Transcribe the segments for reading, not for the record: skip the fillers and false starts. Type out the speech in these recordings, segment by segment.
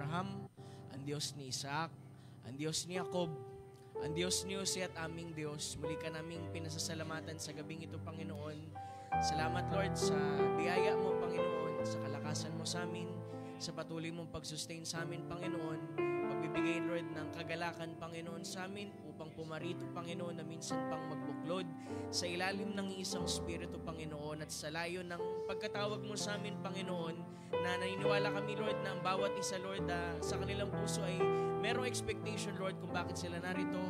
Abraham, ang Diyos ni Isaac, ang Diyos ni Jacob, ang Diyos ni Jose at aming Diyos. Muli ka naming pinasasalamatan sa gabing ito, Panginoon. Salamat, Lord, sa biyaya mo, Panginoon, sa kalakasan mo sa amin, sa patuloy mong pag-sustain sa amin, Panginoon. Pagbibigay, Lord, ng kagalakan, Panginoon, sa amin upang pumarito, Panginoon, na minsan pang magbuklod sa ilalim ng isang Espiritu, Panginoon, at sa layo ng pagkatawag mo sa amin, Panginoon, na naniniwala kami, Lord, na ang bawat isa, Lord, sa kanilang puso ay merong expectation, Lord, kung bakit sila narito.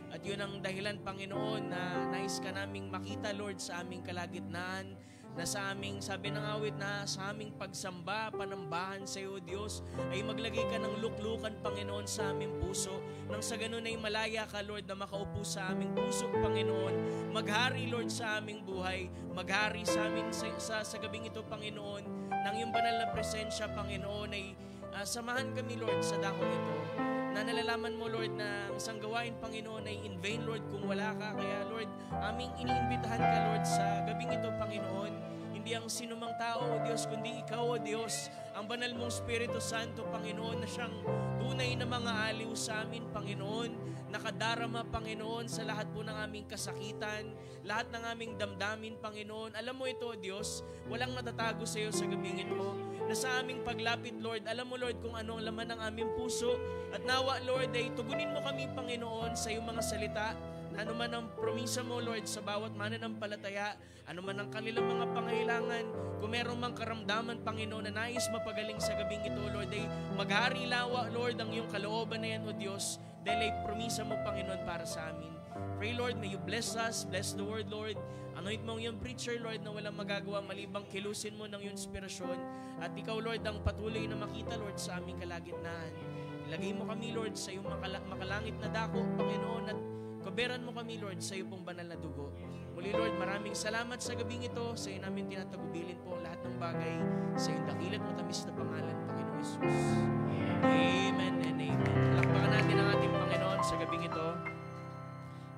At yun ang dahilan, Panginoon, na nais ka naming makita, Lord, sa aming kalagitnaan, na sa aming, sabi ng awit, na sa aming pagsamba, panambahan sa iyo, Diyos, ay maglagay ka ng luklukan, Panginoon, sa aming puso. Nang sa ganun ay malaya ka, Lord, na makaupo sa aming puso, Panginoon. Maghari, Lord, sa aming buhay. Maghari sa amin sa gabing ito, Panginoon. Nang yung banal na presensya, Panginoon, ay samahan kami, Lord, sa dakong ito. Na nalalaman mo, Lord, na isang gawain, Panginoon, ay in vain, Lord, kung wala ka. Kaya, Lord, aming iniimbitahan ka, Lord, sa gabing ito, Panginoon. Hindi ang sinumang tao, O Diyos, kundi Ikaw, O Diyos, ang banal mong Espiritu Santo, Panginoon, na siyang tunay na mga aliw sa amin, Panginoon. Nakadarama, Panginoon, sa lahat po ng aming kasakitan, lahat ng aming damdamin, Panginoon. Alam mo ito, O Diyos, walang natatago sa iyo sa gabing ito. Na sa aming paglapit, Lord, alam mo, Lord, kung ano ang laman ng aming puso. At nawa, Lord, ay tugunin mo kami, Panginoon, sa iyong mga salita. Na ano man ang promisa mo, Lord, sa bawat mananampalataya, ano man ang kanilang mga pangailangan, kung merong mang karamdaman, Panginoon, na nais mapagaling sa gabing ito, Lord, ay maghari lawa, Lord, ang iyong kalooban na yan, O Diyos, dahil ay promisa mo, Panginoon, para sa amin. Pray, Lord, may you bless us, bless the word, Lord. Anoint mo ang iyong preacher, Lord, na walang magagawa malibang kilusin mo ng iyong inspirasyon. At ikaw, Lord, ang patuloy na makita, Lord, sa aming kalagitnaan. Ilagay mo kami, Lord, sa iyong makalangit na dako, Panginoon, at koberan mo kami, Lord, sa iyo pong banal na dugo. Muli, Lord, maraming salamat sa gabing ito. Sa iyo namin tinatagubilin po ang lahat ng bagay. Sa iyong dakilat mo tamis na pangalan, Panginoon Jesus. Amen and amen. Palakpakan natin ang ating Panginoon sa gabing ito.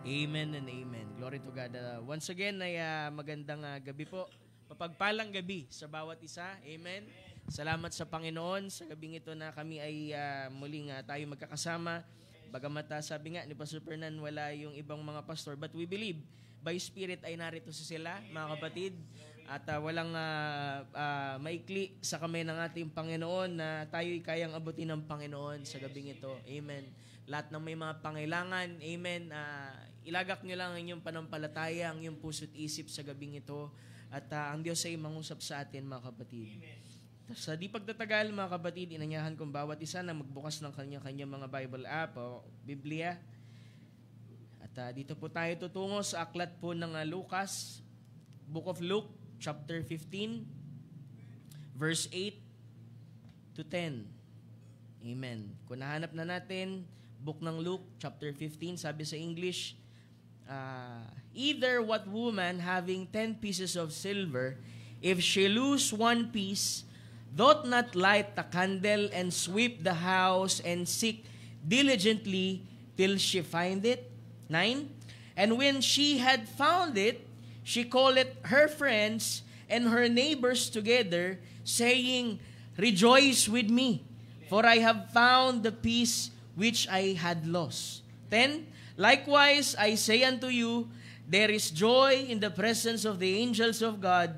Amen and amen. Glory to God. Once again, ay magandang gabi po. Mapagpalang gabi sa bawat isa. Amen. Salamat sa Panginoon sa gabing ito na kami ay muling tayo magkakasama. Bagamat sabi nga ni Pastor Fernan, wala yung ibang mga pastor, but we believe by Spirit ay narito sila, mga kapatid. At walang maikli sa kamay ng ating Panginoon na tayo'y kayang abutin ng Panginoon sa gabing ito. Amen. Lahat ng may mga pangailangan, amen, ilagak nyo lang ang inyong panampalataya, ang inyong puso't isip sa gabing ito. At ang Diyos ay mangusap sa atin, mga kapatid. Sa di pagtatagal, mga kapatid, inanyahan kong bawat isa na magbukas ng kanya-kanya mga Bible app o Biblia. At dito po tayo tutungo sa aklat po ng Lucas, Book of Luke, chapter 15, verse 8 to 10. Amen. Kung nahanap na natin, Book ng Luke, chapter 15, sabi sa English, either what woman having 10 pieces of silver, if she lose one piece, doth not light the candle and sweep the house and seek diligently till she find it? 9. And when she had found it, she calleth her friends and her neighbors together, saying, Rejoice with me, for I have found the piece which I had lost. 10. Likewise, I say unto you, there is joy in the presence of the angels of God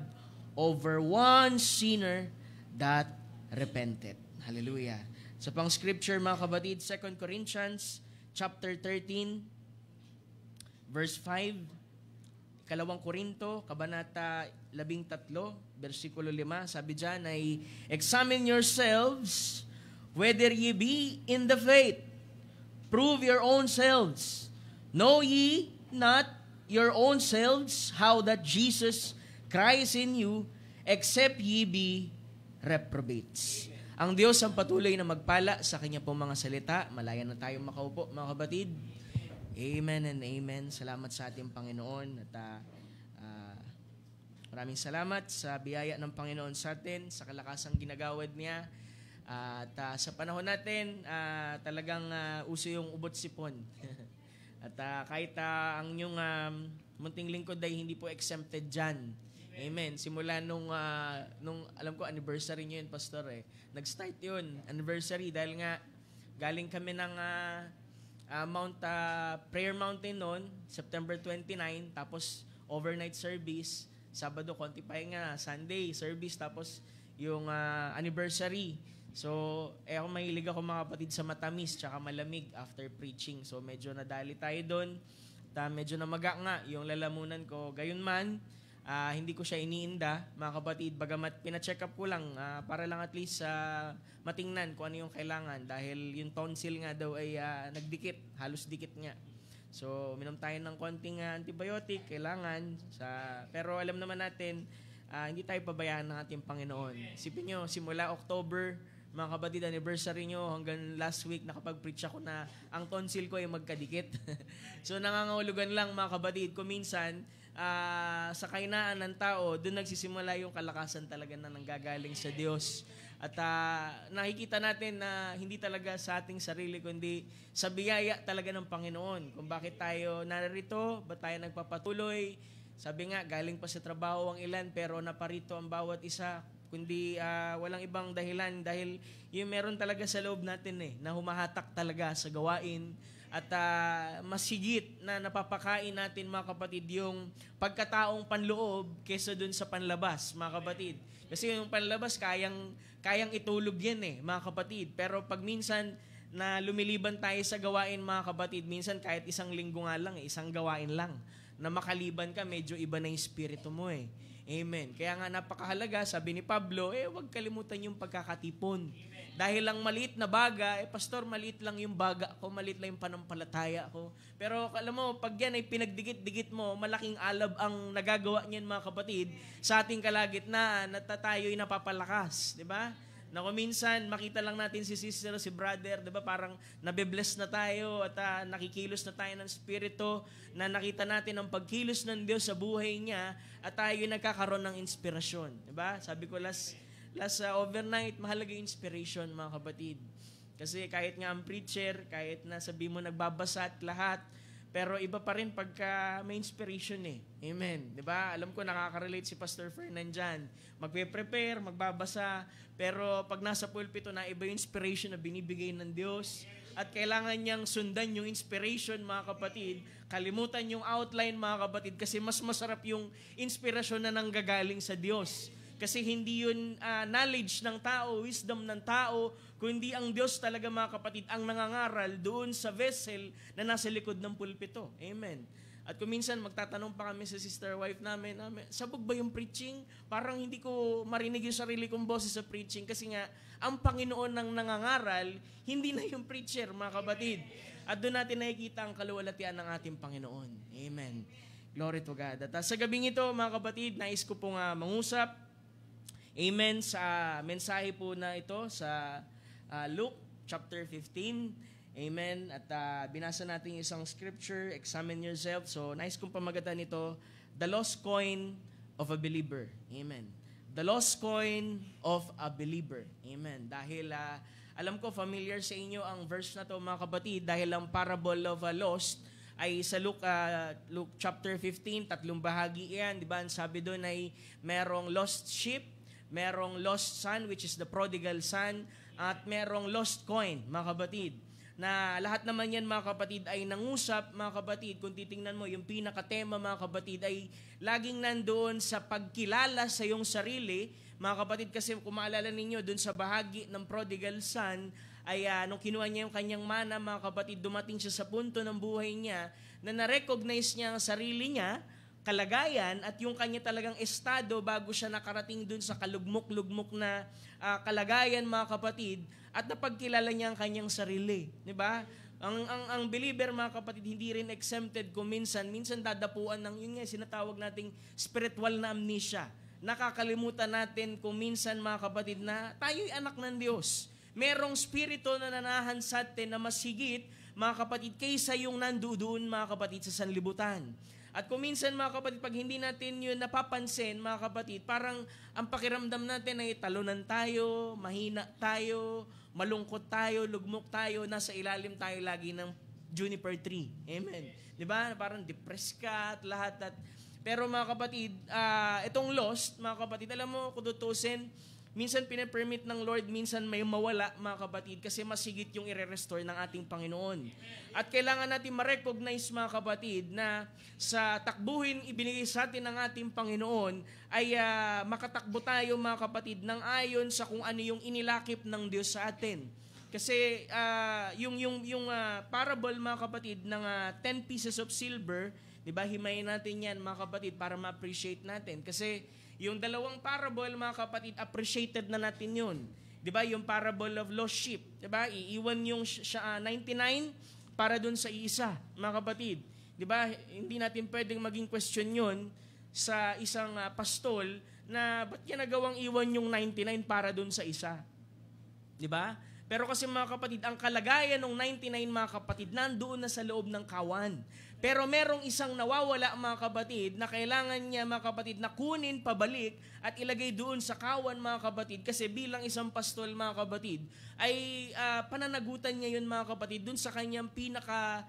over one sinner that repented. Hallelujah. Sa pang scripture, mga kapatid, 2 Corinthians chapter 13, verse 5. Kalawang Korinto, kabanata 13, versikulo 5. Sabi dyan ay, examine yourselves whether ye be in the faith. Prove your own selves. Know ye not your own selves how that Jesus Christ in you, except ye be reprobates. Ang Diyos ang patuloy na magpala sa kanya pong mga salita. Malaya na tayong makaupo, mga kapatid. Amen and amen. Salamat sa ating Panginoon. At maraming salamat sa biyaya ng Panginoon sa atin, sa kalakasang ginagawad niya. At sa panahon natin, talagang uso yung ubot sipon. At kahit ang inyong munting lingkod ay hindi po exempted dyan. Amen. Simula nung alam ko, anniversary nyo yun, Pastor Nag-start yun, anniversary, dahil nga galing kami ng Prayer Mountain noon, September 29, tapos overnight service, Sabado, konti pa nga, Sunday service, tapos yung anniversary. So, ako mahilig ako mga kapatid sa matamis tsaka malamig after preaching. So, medyo nadali tayo doon. Medyo namaga nga yung lalamunan ko. Gayunman, hindi ko siya iniinda, mga kapatid. Bagamat pina-check up ko lang para lang at least matingnan kung ano yung kailangan. Dahil yung tonsil nga daw ay nagdikit, halos dikit nga. So, minom tayo ng konting antibiotic, kailangan. Pero alam naman natin, hindi tayo pabayaan ng ating Panginoon. Isipin nyo, simula October, mga kapatid, anniversary nyo, hanggang last week nakapag-preach ako na ang tonsil ko ay magkadikit. So nangangahulugan lang mga kapatid, kung minsan sa kainaan ng tao, doon nagsisimula yung kalakasan talaga na nanggagaling sa Diyos. At nakikita natin na hindi talaga sa ating sarili, kundi sa biyaya talaga ng Panginoon. Kung bakit tayo narito, ba't tayo nagpapatuloy. Sabi nga, galing pa sa trabaho ang ilan, pero naparito ang bawat isa, kundi walang ibang dahilan dahil yung meron talaga sa loob natin na humahatak talaga sa gawain at mas higit na napapakain natin mga kapatid yung pagkataong panloob kesa dun sa panlabas mga kapatid. Kasi yung panlabas kayang itulog yan mga kapatid. Pero pag minsan na lumiliban tayo sa gawain mga kapatid, minsan kahit isang linggo nga lang, isang gawain lang na makaliban ka, medyo iba na yung spirito mo Amen. Kaya nga napakahalaga, sabi ni Pablo, huwag kalimutan yung pagkakatipon. Amen. Dahil lang maliit na baga, Pastor, maliit lang yung baga ko, maliit lang yung panampalataya ko. Pero alam mo, pag yan ay pinagdikit-dikit mo, malaking alab ang nagagawa niyan mga kapatid sa ating kalagitnaan at tayo'y napapalakas. Diba? Na kung minsan, makita lang natin si sister, si brother, di ba? Parang nabe-bless na tayo at nakikilos na tayo ng Espiritu, na nakita natin ang pagkilos ng Diyos sa buhay niya at tayo nagkakaroon ng inspirasyon. Di ba? Sabi ko last overnight, mahalaga yung inspiration, mga kapatid. Kasi kahit nga ang preacher, kahit na sabi mo nagbabasa at lahat, pero iba pa rin pagka may inspiration Amen. Di ba? Alam ko nakaka-relate si Pastor Fernan dyan. Magpe-prepare, magbabasa, pero pag nasa pulpito na iba yung inspiration na binibigay ng Diyos at kailangan niyang sundan yung inspiration mga kapatid, kalimutan yung outline mga kapatid kasi mas masarap yung inspirasyon na nanggagaling sa Diyos. Kasi hindi yun knowledge ng tao, wisdom ng tao, kundi ang Diyos talaga mga kapatid ang nangangaral doon sa vessel na nasa likod ng pulpito. Amen. At kung minsan magtatanong pa kami sa sister wife namin, sabog ba yung preaching? Parang hindi ko marinig yung sarili kong boses sa preaching kasi nga, ang Panginoon ng nangangaral, hindi na yung preacher, mga kapatid. At doon natin nakikita ang kaluwalhatian ng ating Panginoon. Amen. Glory to God. At sa gabing ito, mga kapatid, nais ko pong mangusap. Amen sa mensahe po na ito sa Luke chapter 15. Amen. At binasa natin isang scripture, examine yourself. So, nais kong pamagatan ito, the lost coin of a believer. Amen. The lost coin of a believer. Amen. Dahil alam ko familiar sa inyo ang verse na to mga kapatid, dahil ang parable of a lost ay sa Luke chapter 15, 3 bahagi yan. Diba? Ang sabi doon ay merong lost sheep, merong lost son, which is the prodigal son, at merong lost coin, mga kapatid. Na lahat naman yan mga kapatid ay nangusap mga kapatid, kung titingnan mo yung pinakatema mga kapatid ay laging nandoon sa pagkilala sa iyong sarili mga kapatid, kasi kung maalala ninyo doon sa bahagi ng prodigal son ay nung kinuha niya yung kanyang mana mga kapatid, dumating siya sa punto ng buhay niya na na-recognize niya ang sarili niya, kalagayan at yung kanya talagang estado bago siya nakarating dun sa kalugmok-lugmok na kalagayan mga kapatid, at napagkilala niya ang kanyang sarili, di ba? Ang believer mga kapatid hindi rin exempted kung minsan dadapuan ng yun nga sinatawag nating spiritual na amnesia. Nakakalimutan natin kung minsan mga kapatid na tayo'y anak ng Diyos. Merong spirito na nanahan sa atin na mas higit mga kapatid kaysa yung nandoon mga kapatid sa sanlibutan. At kung minsan mga kapatid, pag hindi natin yun napapansin mga kapatid, parang ang pakiramdam natin ay talunan tayo, mahina tayo, malungkot tayo, lugmok tayo, nasa ilalim tayo lagi ng juniper tree. Amen. 'Di ba? Parang depressed ka at lahat at pero mga kapatid, itong lost, mga kapatid, alam mo, kung tutusin, minsan pinapermit ng Lord, minsan may mawala, mga kapatid, kasi masigit yung i-restore ng ating Panginoon. At kailangan natin ma-recognize, mga kapatid, na sa takbuhin ibinigay sa atin ng ating Panginoon, ay makatakbo tayo, mga kapatid, ng ayon sa kung ano yung inilakip ng Diyos sa atin. Kasi yung parable, mga kapatid, ng 10 pieces of silver, diba, himayin natin yan, mga kapatid, para ma-appreciate natin. Kasi yung dalawang parable, mga kapatid, appreciated na natin yun. Diba, yung parable of lost sheep. Diba, iiwan yung 99 para dun sa isa, mga kapatid. Diba, hindi natin pwedeng maging question yun sa isang pastol na ba't yan nagawang iwan yung 99 para dun sa isa. Diba? Pero kasi mga kapatid, ang kalagayan ng 99, mga kapatid, nandoon na sa loob ng kawan. Pero merong isang nawawala, mga kapatid, na kailangan niya, mga kapatid, na kunin pabalik at ilagay doon sa kawan, mga kapatid. Kasi bilang isang pastol, mga kapatid, ay pananagutan niya yun, mga kapatid, doon sa kanyang pinaka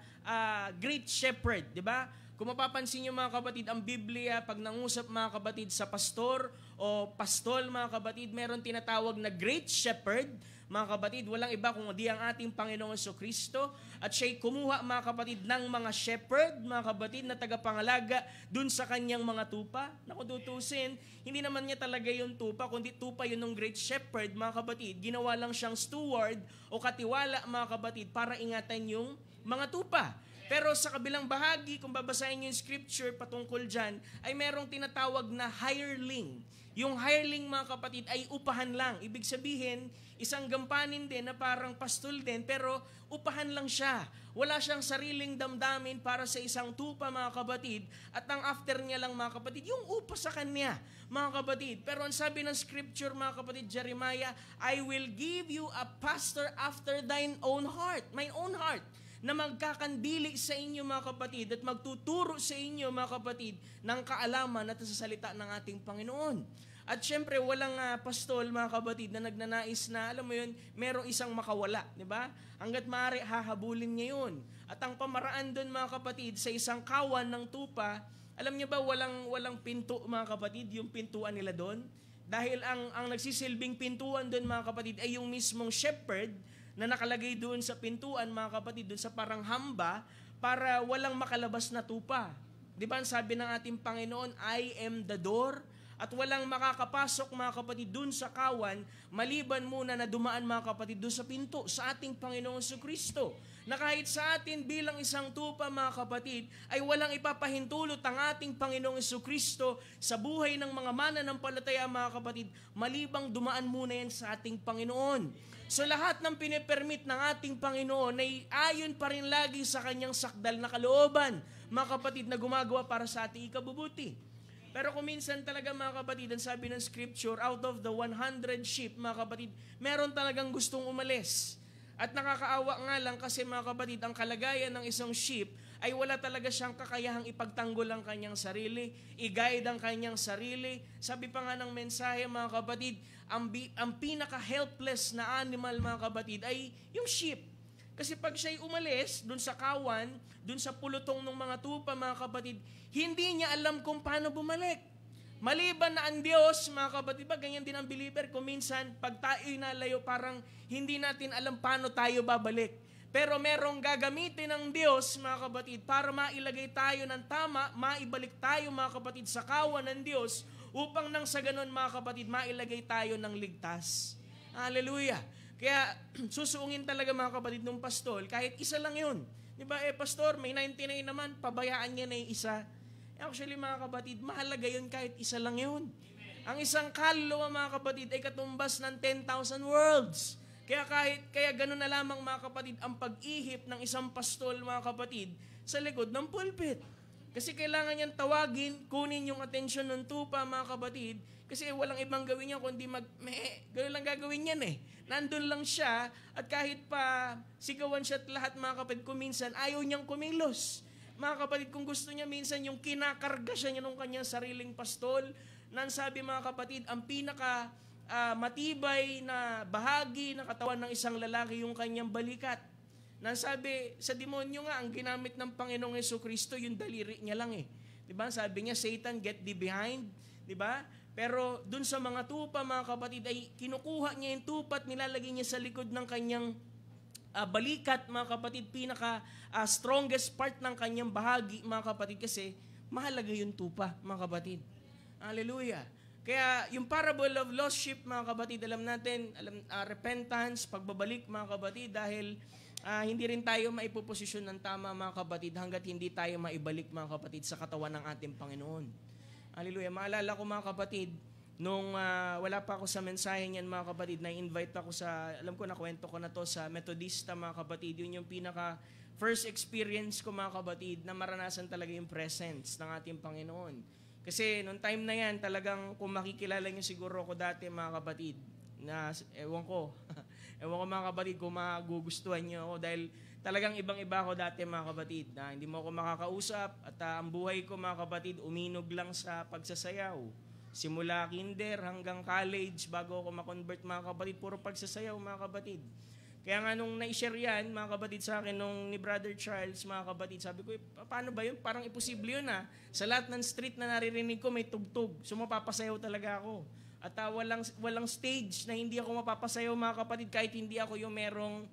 great shepherd, di ba? Kung mapapansin niyo, mga kapatid, ang Biblia, pag nangusap, mga kapatid, sa pastor o pastol, mga kapatid, meron tinatawag na great shepherd. Mga kapatid, walang iba kundi ang ating Panginoong Jesucristo at siya'y kumuha, mga kapatid, ng mga shepherd, mga kapatid, na tagapangalaga dun sa kanyang mga tupa. Na kung tutusin, hindi naman niya talaga yung tupa, kundi tupa yun ng great shepherd, mga kapatid. Ginawa lang siyang steward o katiwala, mga kapatid, para ingatan yung mga tupa. Pero sa kabilang bahagi, kung babasahin niyo yung scripture patungkol dyan, ay merong tinatawag na hireling. Yung hireling, mga kapatid, ay upahan lang. Ibig sabihin, isang gampanin din na parang pastol din, pero upahan lang siya. Wala siyang sariling damdamin para sa isang tupa, mga kapatid. At ang after niya lang, mga kapatid, yung upa sa kanya, mga kapatid. Pero ang sabi ng scripture, mga kapatid, Jeremiah, I will give you a pastor after thine own heart. My own heart. Na magkakandili sa inyo, mga kapatid, at magtuturo sa inyo, mga kapatid, ng kaalaman at sa salita ng ating Panginoon. At syempre, walang pastol, mga kapatid, na nagnanais na, alam mo yun, merong isang makawala, di ba? Hanggat maaari, hahabulin niya yun. At ang pamaraan doon, mga kapatid, sa isang kawan ng tupa, alam niyo ba, walang pinto, mga kapatid, yung pintuan nila doon? Dahil ang nagsisilbing pintuan doon, mga kapatid, ay yung mismong shepherd, na nakalagay doon sa pintuan, mga kapatid, doon sa parang hamba, para walang makalabas na tupa. Di ba, sabi ng ating Panginoon, I am the door, at walang makakapasok, mga kapatid, doon sa kawan, maliban muna na dumaan, mga kapatid, doon sa pinto, sa ating Panginoong Jesucristo. Na kahit sa atin bilang isang tupa, mga kapatid, ay walang ipapahintulot ang ating Panginoong Jesucristo sa buhay ng mga mananampalataya, mga kapatid, malibang dumaan muna yan sa ating Panginoon. So lahat ng pinipermit ng ating Panginoon ay ayon pa rin lagi sa kanyang sakdal na kalooban, mga kapatid, na gumagawa para sa ating ikabubuti. Pero kung minsan talaga, mga kapatid, ang sabi ng scripture, out of the 100 sheep, mga kapatid, meron talagang gustong umalis. At nakakaawa nga lang kasi, mga kapatid, ang kalagayan ng isang sheep ay wala talaga siyang kakayahang ipagtanggol ang kanyang sarili, i-guide ang kanyang sarili. Sabi pa nga ng mensahe, mga kapatid, ang pinaka-helpless na animal, mga kapatid, ay yung sheep. Kasi pag siya'y umalis dun sa kawan, dun sa pulutong ng mga tupa, mga kapatid, hindi niya alam kung paano bumalik. Maliban na ang Diyos, mga kapatid, ba, ganyan din ang believer, kung minsan, pag tayo'y nalayo, parang hindi natin alam paano tayo babalik. Pero merong gagamitin ng Diyos, mga kapatid, para mailagay tayo ng tama, maibalik tayo, mga kapatid, sa kawan ng Diyos, upang nang sa ganun, mga kapatid, mailagay tayo ng ligtas. Hallelujah! Kaya susuungin talaga, mga kapatid, ng pastol, kahit isa lang yun. Diba, pastor, may 99 naman, pabayaan niya na yung isa. Actually, mga kapatid, mahalaga yun kahit isa lang yun. Ang isang kaluluwa, mga kapatid, ay katumbas ng 10,000 worlds. Kaya ganun na lamang, mga kapatid, ang pag-ihip ng isang pastol, mga kapatid, sa likod ng pulpit. Kasi kailangan niyang tawagin, kunin yung atensyon ng tupa, mga kapatid, kasi walang ibang gawin niya kundi gano'n lang gagawin niyan eh. Nandun lang siya at kahit pa sigawan siya at lahat, mga kapatid, kuminsan ayaw niyang kumilos. Mga kapatid, kung gusto niya minsan yung kinakarga siya niya ng kanyang sariling pastol, nang sabi, mga kapatid, ang pinaka matibay na bahagi na katawan ng isang lalaki yung kanyang balikat. Nasabi, sa demonyo nga, ang ginamit ng Panginoong Jesucristo, yung daliri niya lang eh. Diba? Sabi niya, Satan, get thee behind. Diba? Pero dun sa mga tupa, mga kapatid, ay kinukuha niya yung tupa at nilalagay niya sa likod ng kanyang balikat, mga kapatid, pinaka strongest part ng kanyang bahagi, mga kapatid, kasi mahalaga yung tupa, mga kapatid. Hallelujah. Kaya yung parable of lost sheep, mga kapatid, alam natin, repentance, pagbabalik, mga kapatid, dahil hindi rin tayo maipoposisyon ng tama, mga kapatid, hanggat hindi tayo maibalik, mga kapatid, sa katawan ng ating Panginoon. Hallelujah. Maalala ko, mga kapatid, nung wala pa ako sa mensahe niyan, mga kapatid, na-invite ako sa, alam ko, nakwento ko na to sa Methodista, mga kapatid. Yun yung pinaka first experience ko, mga kapatid, na maranasan talaga yung presence ng ating Panginoon. Kasi nung time na yan, talagang kung makikilala niyo siguro ako dati, mga kapatid, na ewan ko mga kapatid, kung magugustuhan niyo ako, dahil talagang ibang-iba ako dati, mga kapatid, na hindi mo ako makakausap, at ang buhay ko, mga kapatid, uminog lang sa pagsasayaw. Simula kinder hanggang college, bago ako makonvert, mga kapatid, puro pagsasayaw, mga kapatid. Kaya nga nung na-share yan, mga kapatid, sa akin, nung ni Brother Charles, mga kapatid, sabi ko, paano ba yun? Parang imposible yun Sa lahat ng street na naririnig ko, may tugtog. So mapapasayaw talaga ako. At walang stage na hindi ako mapapasayaw, mga kapatid, kahit hindi ako yung merong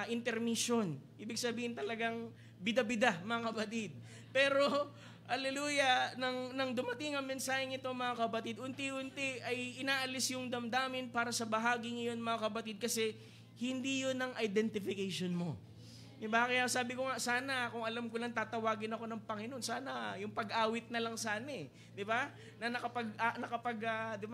intermission. Ibig sabihin talagang bida-bida, mga kapatid. Pero, hallelujah, nang dumating ang mensaheng ito, mga kapatid, unti-unti ay inaalis yung damdamin para sa bahaging iyon, mga kapatid, kasi hindi yun ang identification mo. Diba? Kaya sabi ko nga, sana kung alam ko lang tatawagin ako ng Panginoon, sana yung pag-awit na lang sana eh. Diba? Na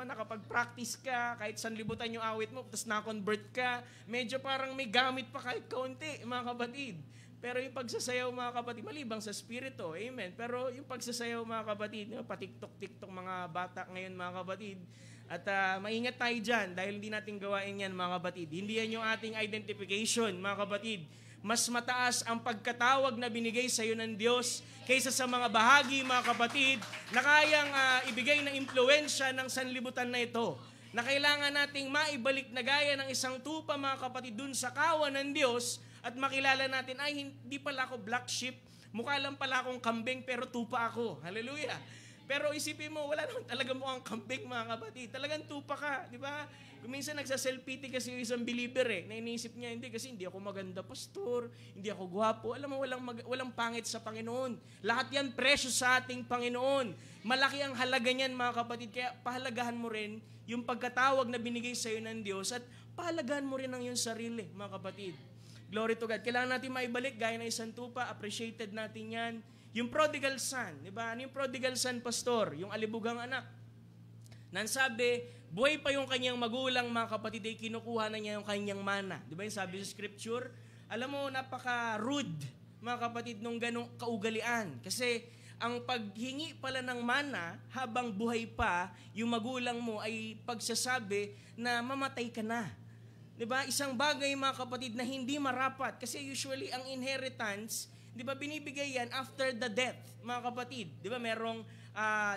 nakapag-practice ka, kahit sanlibutan yung awit mo, tapos na-convert ka, medyo parang may gamit pa kahit kaunti, mga kapatid. Pero yung pagsasayaw, mga kapatid, malibang sa spirito, amen. Pero yung pagsasayaw, mga kapatid, patiktok-tiktok mga bata ngayon, mga kapatid, at maingat tayo dyan dahil hindi natin gawain yan, mga kapatid. Hindi yan yung ating identification, mga kapatid. Mas mataas ang pagkatawag na binigay sa iyo ng Diyos kaysa sa mga bahagi, mga kapatid, na kayang ibigay na impluensya ng sanlibutan na ito. Na kailangan nating maibalik na gaya ng isang tupa, mga kapatid, dun sa kawan ng Diyos at makilala natin, ay hindi pala ako black sheep, mukha lang pala akong kambing pero tupa ako. Hallelujah. Pero isipin mo, wala naman talaga mukhang kambing, mga kapatid. Talagang tupa ka, di ba? Minsan nagsaself-pity kasi yung isang believer na iniisip niya, hindi kasi hindi ako maganda, pastor, hindi ako gwapo. Alam mo, walang pangit sa Panginoon. Lahat yan precious sa ating Panginoon. Malaki ang halaga niyan, mga kapatid. Kaya pahalagahan mo rin yung pagkatawag na binigay sa iyo ng Diyos at pahalagahan mo rin ang iyong sarili, mga kapatid. Glory to God. Kailangan natin maibalik, gaya ng isang tupa, appreciated natin yan. Yung prodigal son, di ba? Ano yung prodigal son, pastor? Yung alibugang anak. Nansabi, buhay pa yung kanyang magulang, mga kapatid, ay kinukuha na niya yung kanyang mana. Di ba yung sabi sa scripture? Alam mo, napaka-rude, mga kapatid, nung ganong kaugalian. Kasi ang paghingi pala ng mana, habang buhay pa, yung magulang mo ay pagsasabi na mamatay ka na. Di ba? Isang bagay, mga kapatid, na hindi marapat. Kasi usually, ang inheritance, di ba, binibigay yan after the death, mga kapatid. Di ba, merong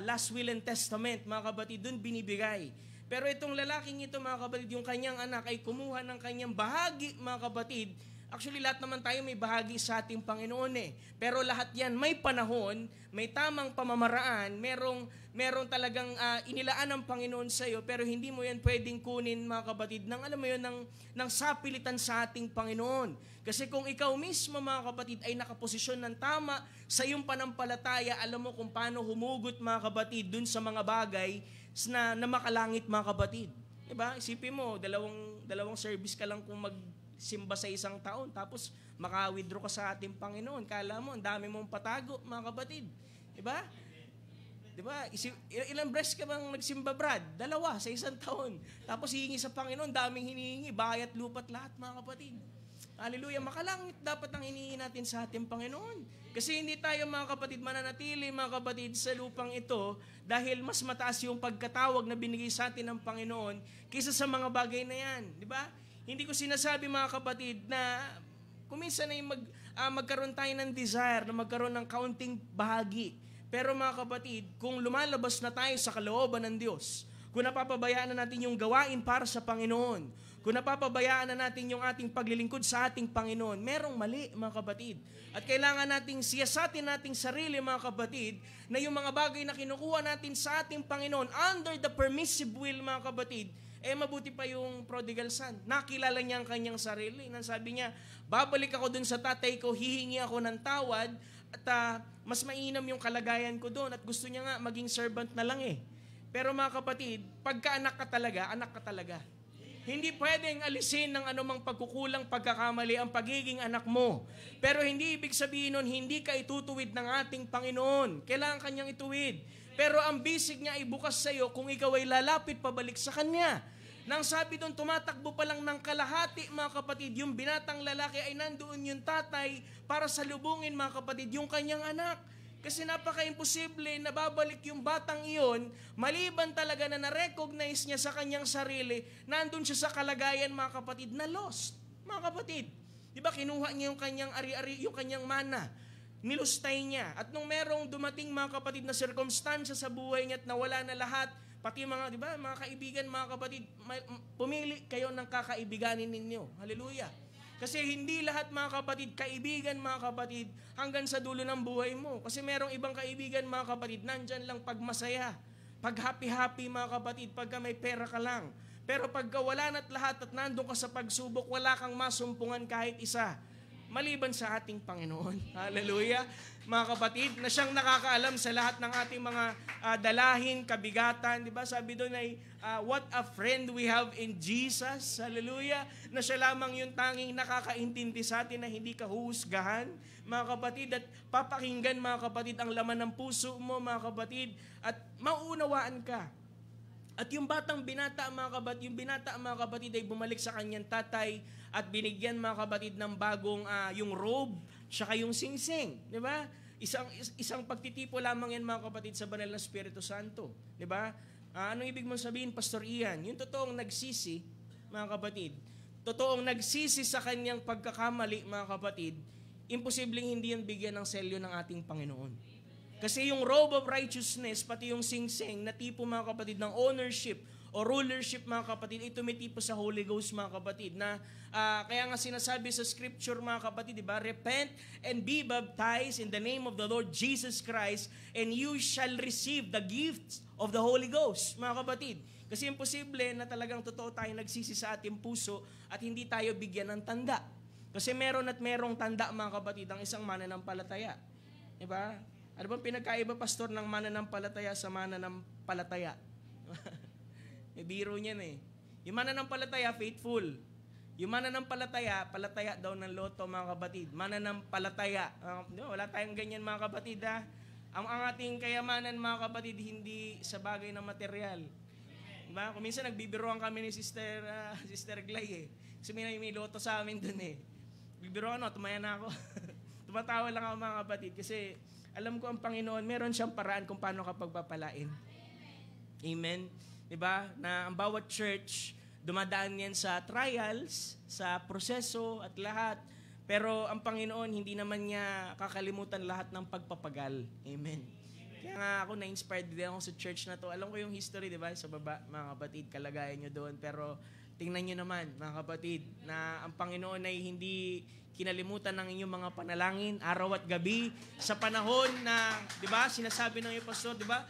last will and testament, mga kapatid, dun binibigay. Pero itong lalaking ito, mga kapatid, yung kanyang anak ay kumuha ng kanyang bahagi, mga kapatid. Actually, lahat naman tayo may bahagi sa ating Panginoon Pero lahat yan may panahon, may tamang pamamaraan, merong talagang inilaan ng Panginoon sa iyo, pero hindi mo yan pwedeng kunin, mga kapatid, alam mo yun, ng sapilitan sa ating Panginoon. Kasi kung ikaw mismo, mga kapatid, ay nakaposisyon ng tama sa iyong panampalataya, alam mo kung paano humugot, mga kapatid, dun sa mga bagay na makalangit, mga kapatid. Diba? Isipin mo, dalawang service ka lang kung magsimba sa isang taon, tapos maka-withdraw ka sa ating Panginoon. Kala mo, ang dami mong patago, mga kapatid. Diba? Diba? Ilang breast ka bang nagsimba, Brad? 2 sa isang taon. Tapos hihingi sa Panginoon, daming hinihingi, bahay at lupat lahat, mga kapatid. Hallelujah. Makalangit dapat ang hinihingi natin sa ating Panginoon. Kasi hindi tayo, mga kapatid, mananatili, mga kapatid, sa lupang ito dahil mas mataas yung pagkatawag na binigay sa atin ng Panginoon kaysa sa mga bagay na yan. Diba? Hindi ko sinasabi, mga kapatid, na kung minsan ay magkaroon tayo ng desire na magkaroon ng kaunting bahagi. Pero, mga kapatid, kung lumalabas na tayo sa kalooban ng Diyos, kung napapabayaan na natin yung gawain para sa Panginoon, Kung napapabayaan na natin yung ating paglilingkod sa ating Panginoon, merong mali, mga kapatid. At kailangan nating siyasatin nating sarili, mga kapatid, na yung mga bagay na kinukuha natin sa ating Panginoon under the permissive will, mga kapatid, mabuti pa yung prodigal son. Nakilala niya ang kanyang sarili. Nang sabi niya, babalik ako dun sa tatay ko, hihingi ako ng tawad, at mas mainam yung kalagayan ko doon. At gusto niya nga maging servant na lang eh. Pero mga kapatid, pagka anak ka talaga, anak ka talaga. Hindi pwedeng alisin ng anumang pagkukulang, pagkakamali ang pagiging anak mo. Pero hindi ibig sabihin nun, hindi ka itutuwid ng ating Panginoon. Kailangan kanyang ituwid. Pero ang bisig niya ay bukas sa iyo kung ikaw ay lalapit pabalik sa Kanya. Nang sabi doon, tumatakbo pa lang ng kalahati, mga kapatid, yung binatang lalaki ay nandoon yung tatay para salubungin, mga kapatid, yung kanyang anak. Kasi napaka-imposible na babalik yung batang iyon, maliban talaga na na-recognize niya sa kanyang sarili, nandun siya sa kalagayan, mga kapatid, na lost. Mga kapatid, di ba kinuha niya yung kanyang ari-ari, yung kanyang mana, nilustay niya. At nung merong dumating, mga kapatid, na circumstance sa buhay niya at nawala na lahat, pati mga, di ba, mga kaibigan, mga kapatid, pumili kayo ng kakaibiganin ninyo. Hallelujah. Kasi hindi lahat, mga kapatid, kaibigan, mga kapatid, hanggang sa dulo ng buhay mo. Kasi merong ibang kaibigan, mga kapatid, nandyan lang pag masaya, pag happy-happy, mga kapatid, pagka may pera ka lang. Pero pagka wala na't lahat at nandun ka sa pagsubok, wala kang masumpungan kahit isa. Maliban sa ating Panginoon. Hallelujah. Mga kapatid, na siyang nakakaalam sa lahat ng ating mga dalahin, kabigatan. Diba? Sabi doon ay, what a friend we have in Jesus. Hallelujah. Na siya lamang yung tanging nakakaintindi sa atin na hindi ka huhusgahan, mga kapatid. At papakinggan, mga kapatid, ang laman ng puso mo, mga kapatid. At mauunawaan ka. At yung binata, mga kapatid, ay bumalik sa kanyang tatay at binigyan, mga kapatid, ng bagong yung robe, saka yung singsing. Di ba? Isang pagtitipo lamang yan, mga kapatid, sa banal na Espiritu Santo. Di ba? Anong ibig mong sabihin, Pastor Ian? Yung totoong nagsisi, mga kapatid, totoong nagsisi sa kanyang pagkakamali, mga kapatid, imposibleng hindi yan bigyan ng selyo ng ating Panginoon. Kasi yung robe of righteousness, pati yung singsing, na tipo, mga kapatid, ng ownership o rulership, mga kapatid, ito may tipo sa Holy Ghost, mga kapatid, na kaya nga sinasabi sa scripture, mga kapatid, diba? Repent and be baptized in the name of the Lord Jesus Christ, and you shall receive the gift of the Holy Ghost, mga kapatid. Kasi imposible na talagang totoo tayo nagsisi sa ating puso at hindi tayo bigyan ng tanda. Kasi meron at merong tanda, mga kapatid, ang isang mananampalataya. Diba? Ano bang pinagkaiba, pastor, ng mananampalataya sa mananampalataya? May biro niyan eh. Yung mananampalataya, faithful. Yung mananampalataya, palataya daw ng loto, mga kapatid. Mananampalataya. Wala tayong ganyan, mga kapatid, ha? Ang ating kayamanan, mga kapatid, hindi sa bagay ng material. Diba? Kung minsan nagbibiroan kami ni Sister Glay eh. Kasi may loto sa amin dun eh. Bibiroan tumaya na ako. Tumatawa lang ako, mga kapatid, kasi alam ko ang Panginoon, meron siyang paraan kung paano ka pagpapalain. Amen? Diba? Na ang bawat church, dumadaan yan sa trials, sa proseso at lahat. Pero ang Panginoon, hindi naman niya kakalimutan lahat ng pagpapagal. Amen? Kaya nga ako, na-inspired din ako sa church na to. Alam ko yung history, diba? Sa baba, mga kapatid, kalagayan nyo doon. Pero tingnan nyo naman, mga kapatid, na ang Panginoon ay hindi kinalimutan ng inyong mga panalangin araw at gabi sa panahon na, 'di ba? Sinasabi ng iyong pastor, 'di ba?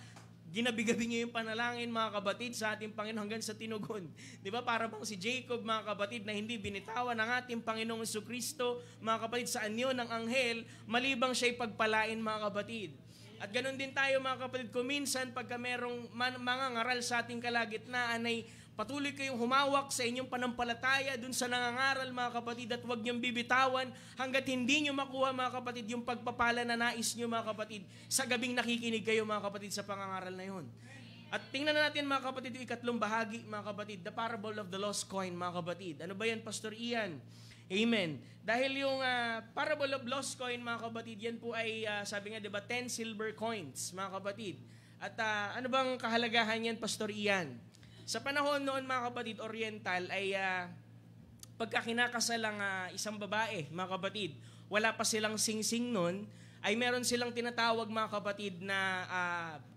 Ginabi-gabi niyo yung panalangin, mga kapatid, sa ating Panginoon hanggang sa tinugon. 'Di ba? Para bang si Jacob, mga kapatid, na hindi binitawan ng ating Panginoong Jesucristo, mga kapatid, sa anyo ng anghel, malibang siya'y pagpalain, mga kapatid. At ganun din tayo, mga kapatid, kung minsan pagka merong mga ngaral sa ating kalagitnaan ay patuloy kayong humawak sa inyong panampalataya dun sa nangangaral, mga kapatid, at huwag niyong bibitawan hanggat hindi niyo makuha, mga kapatid, yung pagpapala na nais niyo, mga kapatid, sa gabing nakikinig kayo, mga kapatid, sa pangangaral na yun. At tingnan na natin, mga kapatid, yung ikatlong bahagi, mga kapatid, the parable of the lost coin, mga kapatid. Ano ba yan, Pastor Ian? Amen. Dahil yung parable of lost coin, mga kapatid, yan po ay, sabi nga, diba, 10 silver coins, mga kapatid. At ano bang kahalagahan yan, Pastor Ian? Sa panahon noon, mga kapatid, oriental, ay pagka kinakasal ang isang babae, mga kapatid, wala pa silang singsing noon, ay meron silang tinatawag, mga kapatid, na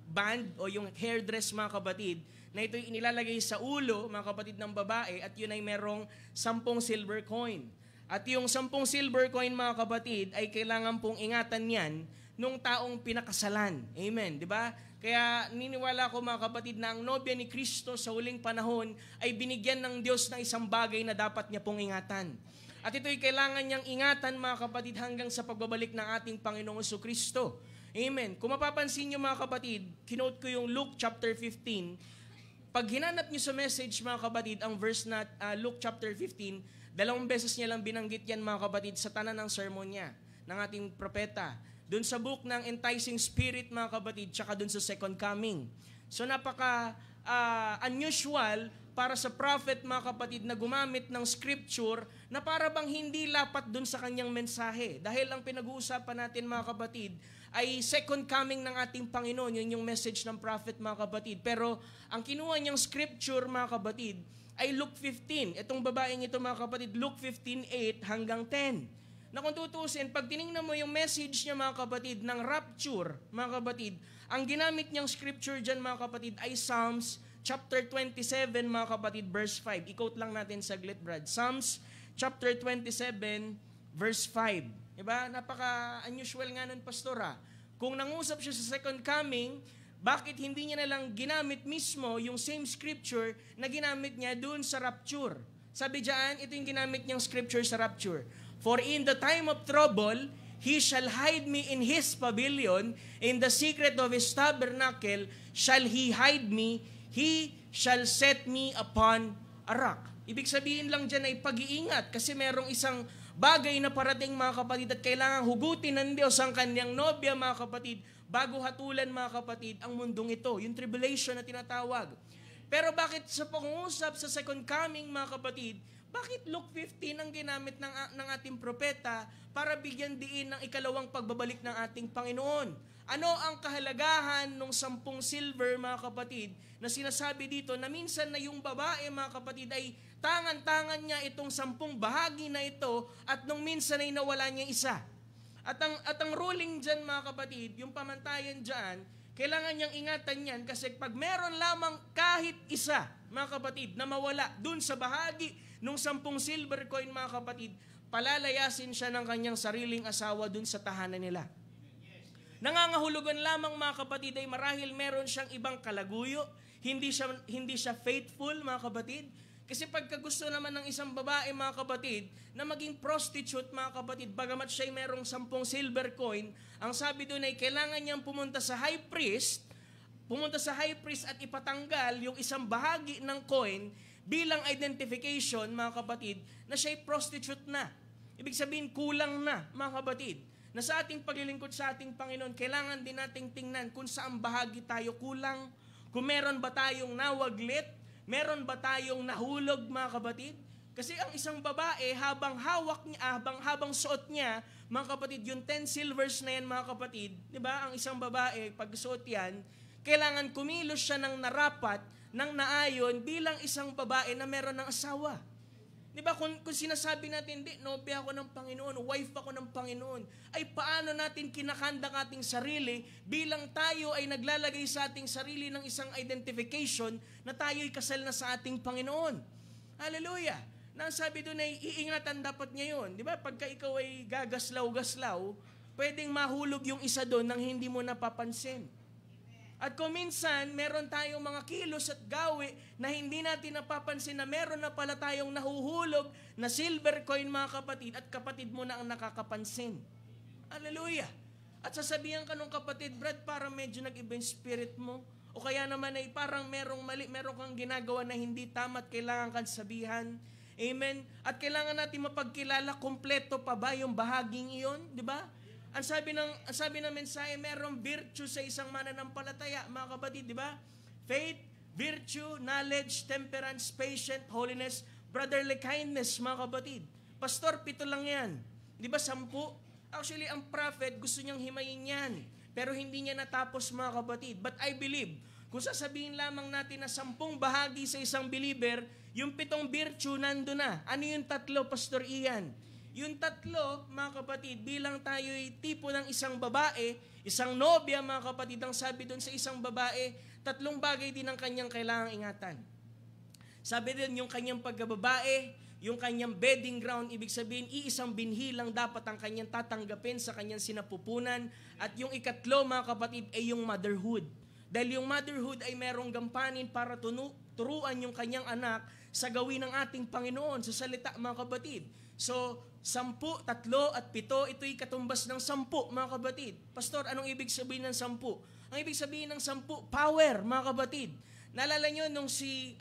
band o yung hairdress mga kapatid, na ito inilalagay sa ulo mga kapatid ng babae at yun ay merong 10 silver coin. At yung 10 silver coin mga kapatid ay kailangan pong ingatan yan nung taong pinakasalan. Amen, di ba? Kaya niniwala ko mga kapatid na ang nobya ni Kristo sa huling panahon ay binigyan ng Diyos ng isang bagay na dapat niya pong ingatan. At ito'y kailangan niyang ingatan mga kapatid hanggang sa pagbabalik ng ating Panginoong Jesucristo. Amen. Kung mapapansin niyo mga kapatid, kinote ko yung Luke chapter 15. Pag hinanap niyo sa message mga kapatid, ang verse na Luke chapter 15, 2 beses niya lang binanggit yan mga kapatid sa tanan ng sermon niya, ng ating propeta. Doon sa book ng Enticing Spirit mga kapatid, tsaka doon sa Second Coming. So napaka unusual para sa prophet mga kapatid na gumamit ng scripture na para bang hindi lapat doon sa kanyang mensahe. Dahil ang pinag-uusapan natin mga kapatid ay second coming ng ating Panginoon. Yun yung message ng prophet mga kapatid. Pero ang kinuha niyang scripture mga kapatid ay Luke 15. Itong babaeng ito mga kapatid, Luke 15:8 hanggang 10. Na kung tutusin, pag tinignan mo yung message niya mga kapatid ng rapture mga kapatid, ang ginamit niyang scripture dyan mga kapatid ay Psalms chapter 27 mga kapatid verse 5. I-quote lang natin saglit Brad. Psalms chapter 27 verse 5. Diba? Napaka-unusual nga nun, pastora. Kung nangusap siya sa second coming, bakit hindi niya nalang ginamit mismo yung same scripture na ginamit niya doon sa rapture? Sabi diyan, ito yung ginamit niyang scripture sa rapture. For in the time of trouble, He shall hide me in His pavilion, in the secret of His tabernacle shall He hide me, He shall set me upon a rock. Ibig sabihin lang dyan ay pag-iingat kasi merong isang bagay na parating mga kapatid at kailangan hugutin ng Diyos ang kanyang nobya mga kapatid bago hatulan mga kapatid ang mundong ito, yung tribulation na tinatawag. Pero bakit sa pangungusap sa second coming mga kapatid, bakit Luke 15 ang ginamit ng ating propeta para bigyan diin ng ikalawang pagbabalik ng ating Panginoon? Ano ang kahalagahan ng 10 silver mga kapatid na sinasabi dito na minsan na yung babae mga kapatid ay tangan-tangan niya itong 10 bahagi na ito at nung minsan ay nawala niya isa. At ang ruling dyan mga kapatid, yung pamantayan dyan, kailangan niyang ingatan yan kasi pag meron lamang kahit isa mga kapatid na mawala dun sa bahagi nung 10 silver coin mga kapatid, palalayasin siya ng kanyang sariling asawa dun sa tahanan nila. Nangangahulugan lamang mga kapatid ay marahil meron siyang ibang kalaguyo, hindi siya faithful mga kapatid. Kasi pagka gusto naman ng isang babae mga kapatid na maging prostitute mga kapatid, bagamat siya'y merong 10 silver coin, ang sabi doon ay kailangan niyang pumunta sa high priest at ipatanggal yung isang bahagi ng coin bilang identification mga kapatid na siya'y prostitute na. Ibig sabihin kulang na mga kapatid. Na sa ating paglilingkod sa ating Panginoon, kailangan din nating tingnan kung saan bahagi tayo kulang, kung meron ba tayong nawaglit, meron ba tayong nahulog mga kapatid? Kasi ang isang babae habang hawak niya, habang suot niya, mga kapatid, yung 10 silvers na yan mga kapatid, di ba? Ang isang babae, pag suot yan, kailangan kumilos siya ng narapat, ng naayon bilang isang babae na meron ng asawa. Di ba? Kung sinasabi natin, di, nobya ako ng Panginoon, wife ako ng Panginoon, ay paano natin kinakanda ang ating sarili bilang tayo ay naglalagay sa ating sarili ng isang identification na tayo'y kasal na sa ating Panginoon. Hallelujah! Nang sabi doon ay iingatan dapat ngayon. Di ba? Pagka ikaw ay gagaslaw-gaslaw, pwedeng mahulog yung isa doon nang hindi mo napapansin. At kung minsan, meron tayong mga kilos at gawi na hindi natin napapansin na meron na pala tayong nahuhulog na silver coin mga kapatid at kapatid mo na ang nakakapansin. Hallelujah! At sasabihan ka nung kapatid, Brad, parang medyo nag-iba yung spirit mo. O kaya naman ay parang merong mali, meron kang ginagawa na hindi tama at kailangan kang sabihan. Amen? At kailangan natin mapagkilala, kompleto pa ba yung bahaging iyon? Di ba? Ang sabi ng mensahe, merong virtue sa isang mananampalataya, mga kapatid, di ba? Faith, virtue, knowledge, temperance, patience, holiness, brotherly kindness, mga kapatid. Pastor, 7 lang yan. Di ba 10? Actually, ang prophet, gusto niyang himayin yan. Pero hindi niya natapos, mga kapatid. But I believe, kung sasabihin lamang natin na 10 bahagi sa isang believer, yung 7 virtue nando na. Ano yung 3, Pastor Ian? Yung tatlo, mga kapatid, bilang tayo'y tipo ng isang babae, isang nobya, mga kapatid, ang sabi doon sa isang babae, tatlong bagay din ang kanyang kailangang ingatan. Sabi din, yung kanyang pagkababae, yung kanyang bedding ground, ibig sabihin, iisang binhi lang dapat ang kanyang tatanggapin sa kanyang sinapupunan. At yung ikatlo, mga kapatid, ay yung motherhood. Dahil yung motherhood ay merong gampanin para turuan yung kanyang anak sa gawin ng ating Panginoon, sa salita, mga kapatid. So, 10, 3, at 7, ito'y katumbas ng 10, mga kapatid. Pastor, anong ibig sabihin ng 10? Ang ibig sabihin ng 10, power, mga kapatid. Naalala nyo nung si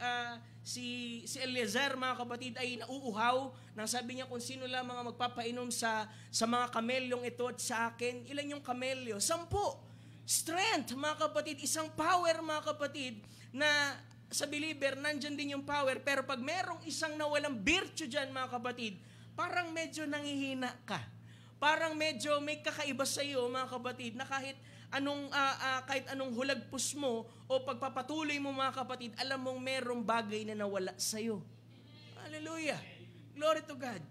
Eliezer, mga kapatid, ay nauuhaw, nang sabi niya kung sino lang mga magpapainom sa mga kamelyong ito at sa akin. Ilan yung kamelyo? 10. Strength, mga kapatid, isang power, mga kapatid, na sa believer, nandyan din yung power. Pero pag merong isang nawalang virtue dyan, mga kapatid, parang medyo nangihina ka. Parang medyo may kakaiba sa iyo, mga kapatid, na kahit anong hulagpos mo o pagpapatuloy mo, mga kapatid, alam mong merong bagay na nawala sa iyo. Hallelujah. Glory to God.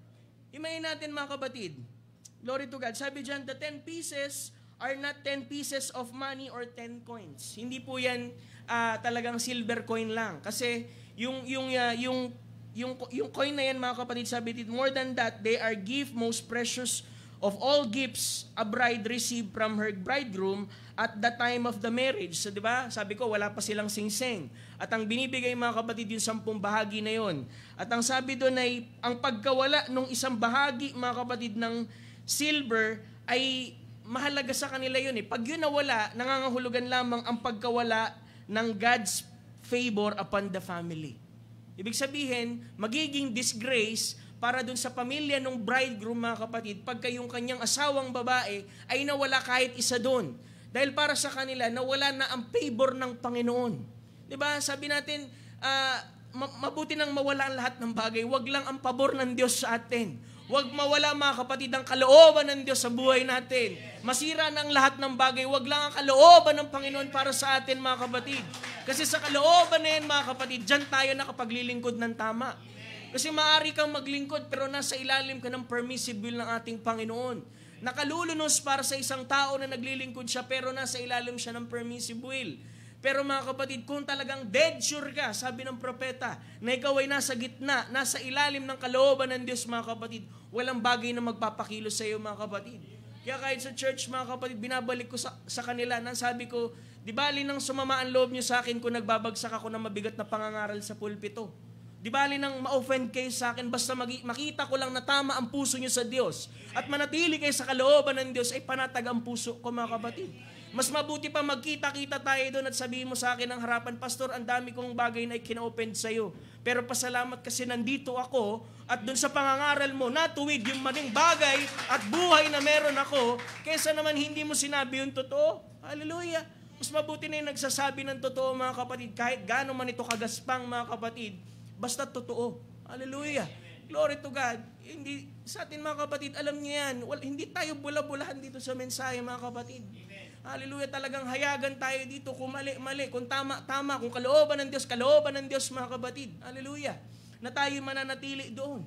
Imayin natin, mga kapatid. Glory to God. Sabi dyan, the 10 pieces are not 10 pieces of money or 10 coins. Hindi po yan talagang silver coin lang. Kasi yung coin na yan, mga kapatid, sabi dito, more than that, they are gift most precious of all gifts a bride received from her bridegroom at the time of the marriage. So, di ba? Sabi ko, wala pa silang singsing. At ang binibigay, mga kapatid, yung 10 bahagi na yon. At ang sabi doon ay, ang pagkawala ng isang bahagi, mga kapatid, ng silver ay mahalaga sa kanila yun. Pag yun nawala, nangangahulugan lamang ang pagkawala ng God's favor upon the family. Ibig sabihin, magiging disgrace para dun sa pamilya ng bridegroom, mga kapatid, pagka yung kanyang asawang babae ay nawala kahit isa dun. Dahil para sa kanila, nawala na ang favor ng Panginoon. Diba? Sabi natin, mabuti nang mawala ang lahat ng bagay. Wag lang ang pabor ng Diyos sa atin. Wag mawala, mga kapatid, ang kalooban ng Diyos sa buhay natin. Masira na ang lahat ng bagay. Wag lang ang kalooban ng Panginoon para sa atin, mga kapatid. Kasi sa kalooban na yan, mga kapatid, dyan tayo nakapaglilingkod ng tama. Kasi maaari kang maglingkod pero nasa ilalim ka ng permissive will ng ating Panginoon. Nakalulunos para sa isang tao na naglilingkod siya pero nasa ilalim siya ng permissive will. Pero mga kapatid, kung talagang dead sure ka, sabi ng propeta, na ikaw ay nasa gitna, nasa ilalim ng kalooban ng Diyos, mga kapatid, walang bagay na magpapakilos sa iyo, mga kapatid. Kaya kahit sa church, mga kapatid, binabalik ko sa kanila, nang sabi ko, di bali nang sumama ang loob niyo sa akin kung nagbabagsak ako ng mabigat na pangangaral sa pulpito. Di bali nang ma-offend kayo sa akin, basta makita ko lang na tama ang puso niyo sa Diyos at manatili kayo sa kalooban ng Diyos, ay panatag ang puso ko, mga kapatid. Mas mabuti pa magkita-kita tayo doon at sabihin mo sa akin ng harapan, Pastor, ang dami kong bagay na ikina-offend sa iyo. Pero pasalamat kasi nandito ako at doon sa pangangaral mo, natuwid yung maling bagay at buhay na meron ako, kaysa naman hindi mo sinabi yung totoo. Hallelujah. Mas mabuti na yung nagsasabi ng totoo, mga kapatid, kahit gaano man ito kagaspang, mga kapatid, basta totoo. Hallelujah. Glory to God. Hindi, sa atin, mga kapatid, alam niyo yan, hindi tayo bula-bulahan dito sa mensahe, mga kapatid. Hallelujah, talagang hayagan tayo dito kung mali, kung tama, kung kalooban ng Diyos, mga kapatid. Hallelujah. Na tayo mananatili doon.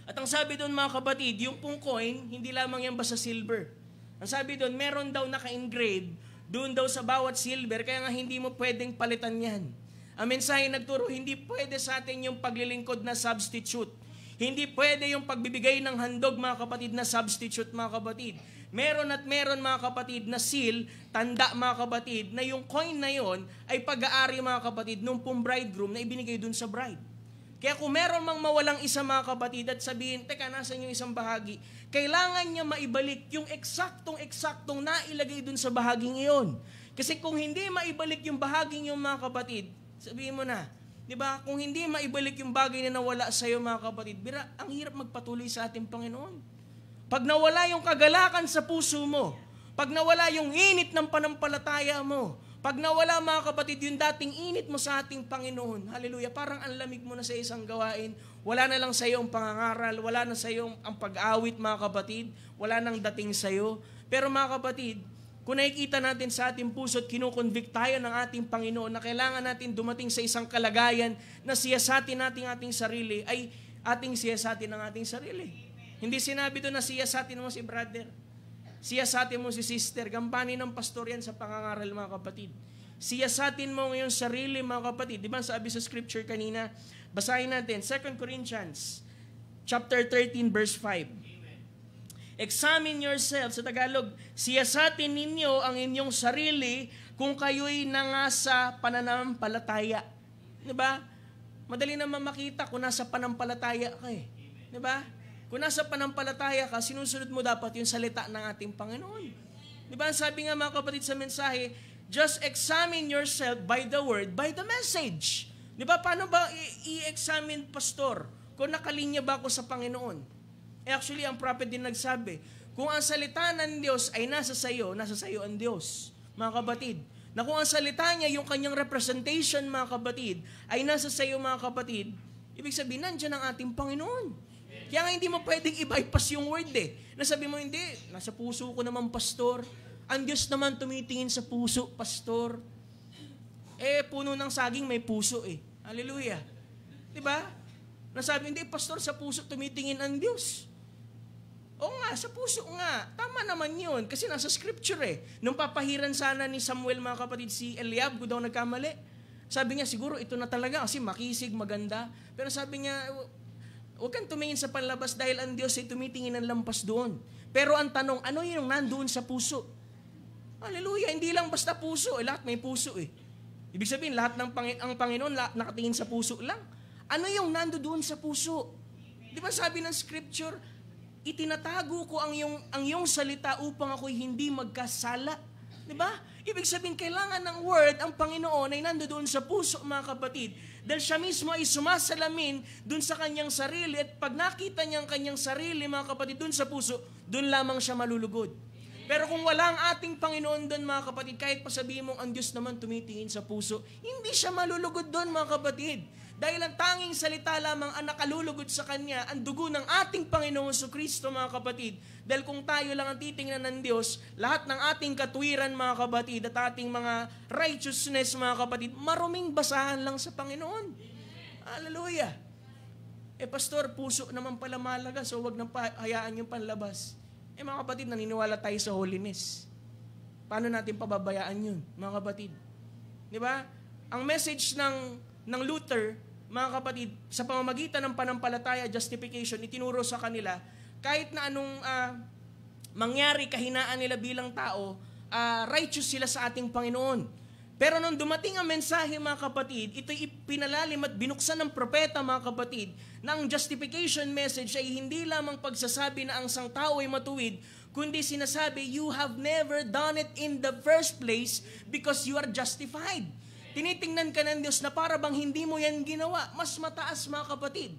At ang sabi doon, mga kapatid, yung pong coin, hindi lamang yan basta silver. Ang sabi doon, meron daw naka-engrave doon daw sa bawat silver, kaya nga hindi mo pwedeng palitan yan. Ang mensahe nagturo, hindi pwede sa atin yung paglilingkod na substitute. Hindi pwede yung pagbibigay ng handog, mga kapatid, na substitute, mga kapatid. Meron at meron, mga kapatid, na seal, tanda, mga kapatid, na yung coin na yon ay pag-aari, mga kapatid, nung pong bridegroom na ibinigay dun sa bride. Kaya kung meron mang mawalang isa, mga kapatid, at sabihin, teka, nasan yung isang bahagi? Kailangan niya maibalik yung eksaktong nailagay dun sa bahaging iyon. Kasi kung hindi maibalik yung bahaging yung, mga kapatid, sabihin mo na, di ba? Kung hindi maibalik yung bagay na nawala sa iyo, mga kapatid, ang hirap magpatuloy sa ating Panginoon. Pag nawala yung kagalakan sa puso mo, pag nawala yung init ng panampalataya mo, pag nawala, mga kapatid, yung dating init mo sa ating Panginoon, hallelujah, parang ang lamig mo na sa isang gawain, wala na lang sa iyo ang pangangaral, wala na sa iyo ang pag-awit, mga kapatid, wala nang dating sa iyo. Pero, mga kapatid, kung nakikita natin sa ating puso at kinukonvict tayo ng ating Panginoon na kailangan natin dumating sa isang kalagayan na siyasatin natin ating sarili, ay ating siyasatin ng ating sarili. Hindi sinabi doon na siyasatin mo si brother. Siyasatin mo si sister. Gampanin ng pastor yan sa pangangaral, mga kapatid. Siyasatin mo ngayong sarili, mga kapatid. Di ba sabi sa scripture kanina? Basahin natin, 2 Corinthians chapter 13, verse 5. Examine yourselves, sa Tagalog, siyasatin ninyo ang inyong sarili kung kayo'y nangasa pananampalataya. Di ba? Madali naman makita kung nasa panampalataya ka eh. Di ba? Kung nasa panampalataya ka, sinusunod mo dapat yung salita ng ating Panginoon. Di ba? Sabi nga mga kapatid sa mensahe, just examine yourself by the word, by the message. Di ba? Paano ba i-examine, pastor? Kung nakalinya ba ako sa Panginoon? Actually, ang prophet din nagsabi, kung ang salita ng Diyos ay nasa sayo ang Diyos, mga kapatid. Na kung ang salita niya, yung kanyang representation, mga kapatid, ay nasa sayo, mga kapatid, ibig sabihin, nandiyan ang ating Panginoon. Kaya nga hindi mo pwedeng i-bypass yung word eh. Nasabi mo, hindi, nasa puso ko naman, pastor. Ang Diyos naman tumitingin sa puso, pastor. Puno ng saging may puso eh. Hallelujah. Diba? Nasabi, hindi, pastor, sa puso tumitingin ang Diyos. Oo nga, sa puso nga. Tama naman yun. Kasi nasa scripture eh. Nung papahiran sana ni Samuel, mga kapatid, si Eliab, kung daw nagkamali. Sabi niya, siguro ito na talaga kasi makisig, maganda. Pero sabi niya, huwag kang tumingin sa panlabas dahil ang Diyos ay tumitingin ng lampas doon. Pero ang tanong, ano yung nandoon sa puso? Hallelujah, hindi lang basta puso. Lahat may puso eh. Ibig sabihin, lahat ng ang Panginoon nakatingin sa puso lang. Ano yung nandoon sa puso? Di ba sabi ng scripture, itinatago ko ang iyong salita upang ako'y hindi magkasala. Di ba? Ibig sabihin, kailangan ng word, ang Panginoon ay nandoon sa puso, mga kapatid. Dahil siya mismo ay sumasalamin dun sa kanyang sarili at pag nakita niya ang kanyang sarili, mga kapatid, dun sa puso, dun lamang siya malulugod. Pero kung wala ang ating Panginoon doon, mga kapatid, kahit pa sabihin mong ang Diyos naman tumitingin sa puso, hindi siya malulugod doon, mga kapatid. Dahil ang tanging salita lamang ang nakalulugod sa Kanya, ang dugo ng ating Panginoon Kristo, mga kapatid. Dahil kung tayo lang ang titingnan ng Diyos, lahat ng ating katuwiran, mga kapatid, at ating mga righteousness, mga kapatid, maruming basahan lang sa Panginoon. Hallelujah. Pastor, puso naman pala mahalaga, so wag nang hayaan yung panlabas. Mga kapatid, naniniwala tayo sa holiness. Paano natin pababayaan yun, mga kapatid? Di ba? Ang message ng Luther, mga kapatid, sa pamamagitan ng panampalataya, justification, itinuro sa kanila, kahit na anong mangyari, kahinaan nila bilang tao, righteous sila sa ating Panginoon. Pero nung dumating ang mensahe, mga kapatid, ito'y ipinalalim at binuksan ng propeta, mga kapatid, na ang justification message ay hindi lamang pagsasabi na ang isang tao ay matuwid, kundi sinasabi, you have never done it in the first place because you are justified. Tinitingnan ka ng Diyos na para bang hindi mo yan ginawa. Mas mataas, mga kapatid.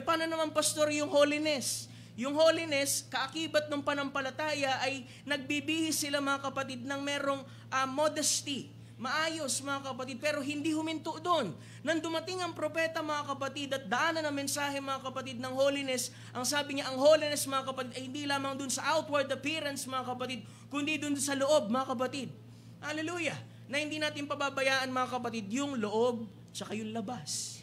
Paano naman, pastor, yung holiness? Yung holiness, kaakibat ng panampalataya ay nagbibihis sila, mga kapatid, ng merong modesty. Maayos, mga kapatid, pero hindi huminto doon. Nang dumating ang propeta, mga kapatid, at daanan ang mensahe, mga kapatid, ng holiness, ang sabi niya, ang holiness, mga kapatid, ay hindi lamang doon sa outward appearance, mga kapatid, kundi doon sa loob, mga kapatid. Hallelujah! Na hindi natin pababayaan, mga kapatid, yung loob, tsaka yung labas.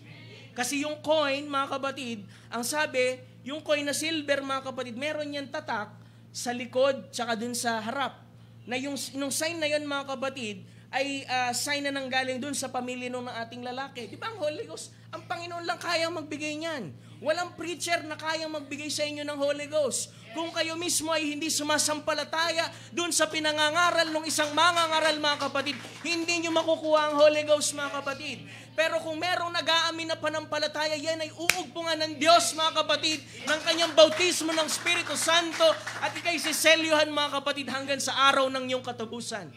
Kasi yung coin, mga kapatid, ang sabi, yung coin na silver, mga kapatid, meron yan tatak sa likod, tsaka doon sa harap. Na yung sign na yun, mga kapatid, ay sign na nanggaling dun sa pamilya ng ating lalaki. Di ba ang Holy Ghost? Ang Panginoon lang kayang magbigay niyan. Walang preacher na kayang magbigay sa inyo ng Holy Ghost. Kung kayo mismo ay hindi sumasampalataya dun sa pinangangaral ng isang mangangaral, mga kapatid, hindi nyo makukuha ang Holy Ghost, mga kapatid. Pero kung merong nag-aamin na panampalataya, yan ay uugpungan ng Diyos, mga kapatid, ng kanyang bautismo ng Espiritu Santo at ikay siselyuhan, mga kapatid, hanggang sa araw ng iyong katapusan.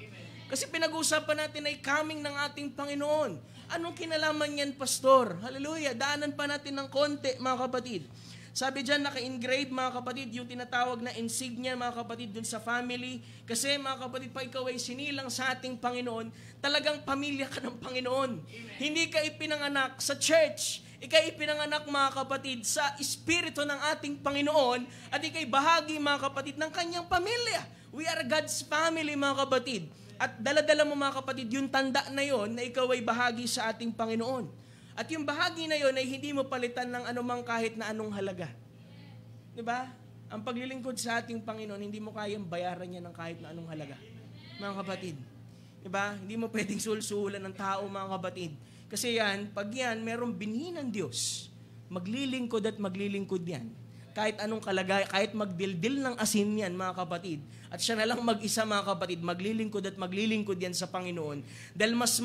Kasi pinag-uusapan natin ay coming ng ating Panginoon. Anong kinalaman yan, pastor? Hallelujah. Daanan pa natin ng konti, mga kapatid. Sabi dyan, naka-engrave, mga kapatid, yung tinatawag na insignia, mga kapatid, dun sa family. Kasi, mga kapatid, pa ikaw ay sinilang sa ating Panginoon, talagang pamilya ka ng Panginoon. Amen. Hindi ka ipinanganak sa church. Ika'y ipinanganak, mga kapatid, sa Espiritu ng ating Panginoon at ika'y bahagi, mga kapatid, ng kanyang pamilya. We are God's family, mga kapatid. At dala-dala mo, mga kapatid, yung tanda na yon na ikaw ay bahagi sa ating Panginoon. At yung bahagi na yon ay hindi mo palitan ng anumang kahit na anong halaga. Diba? ang paglilingkod sa ating Panginoon, hindi mo kayang bayaran yan ng kahit na anong halaga. Mga kapatid, diba? Hindi mo pwedeng sulsulan ng tao, mga kapatid. Kasi yan, pag yan, merong binhi ng Diyos, maglilingkod at maglilingkod yan. Kahit anong kalagay, kahit magdildil ng asin yan, mga kapatid, at siya na lang mag-isa, mga kapatid, maglilingkod at maglilingkod yan sa Panginoon. Dahil mas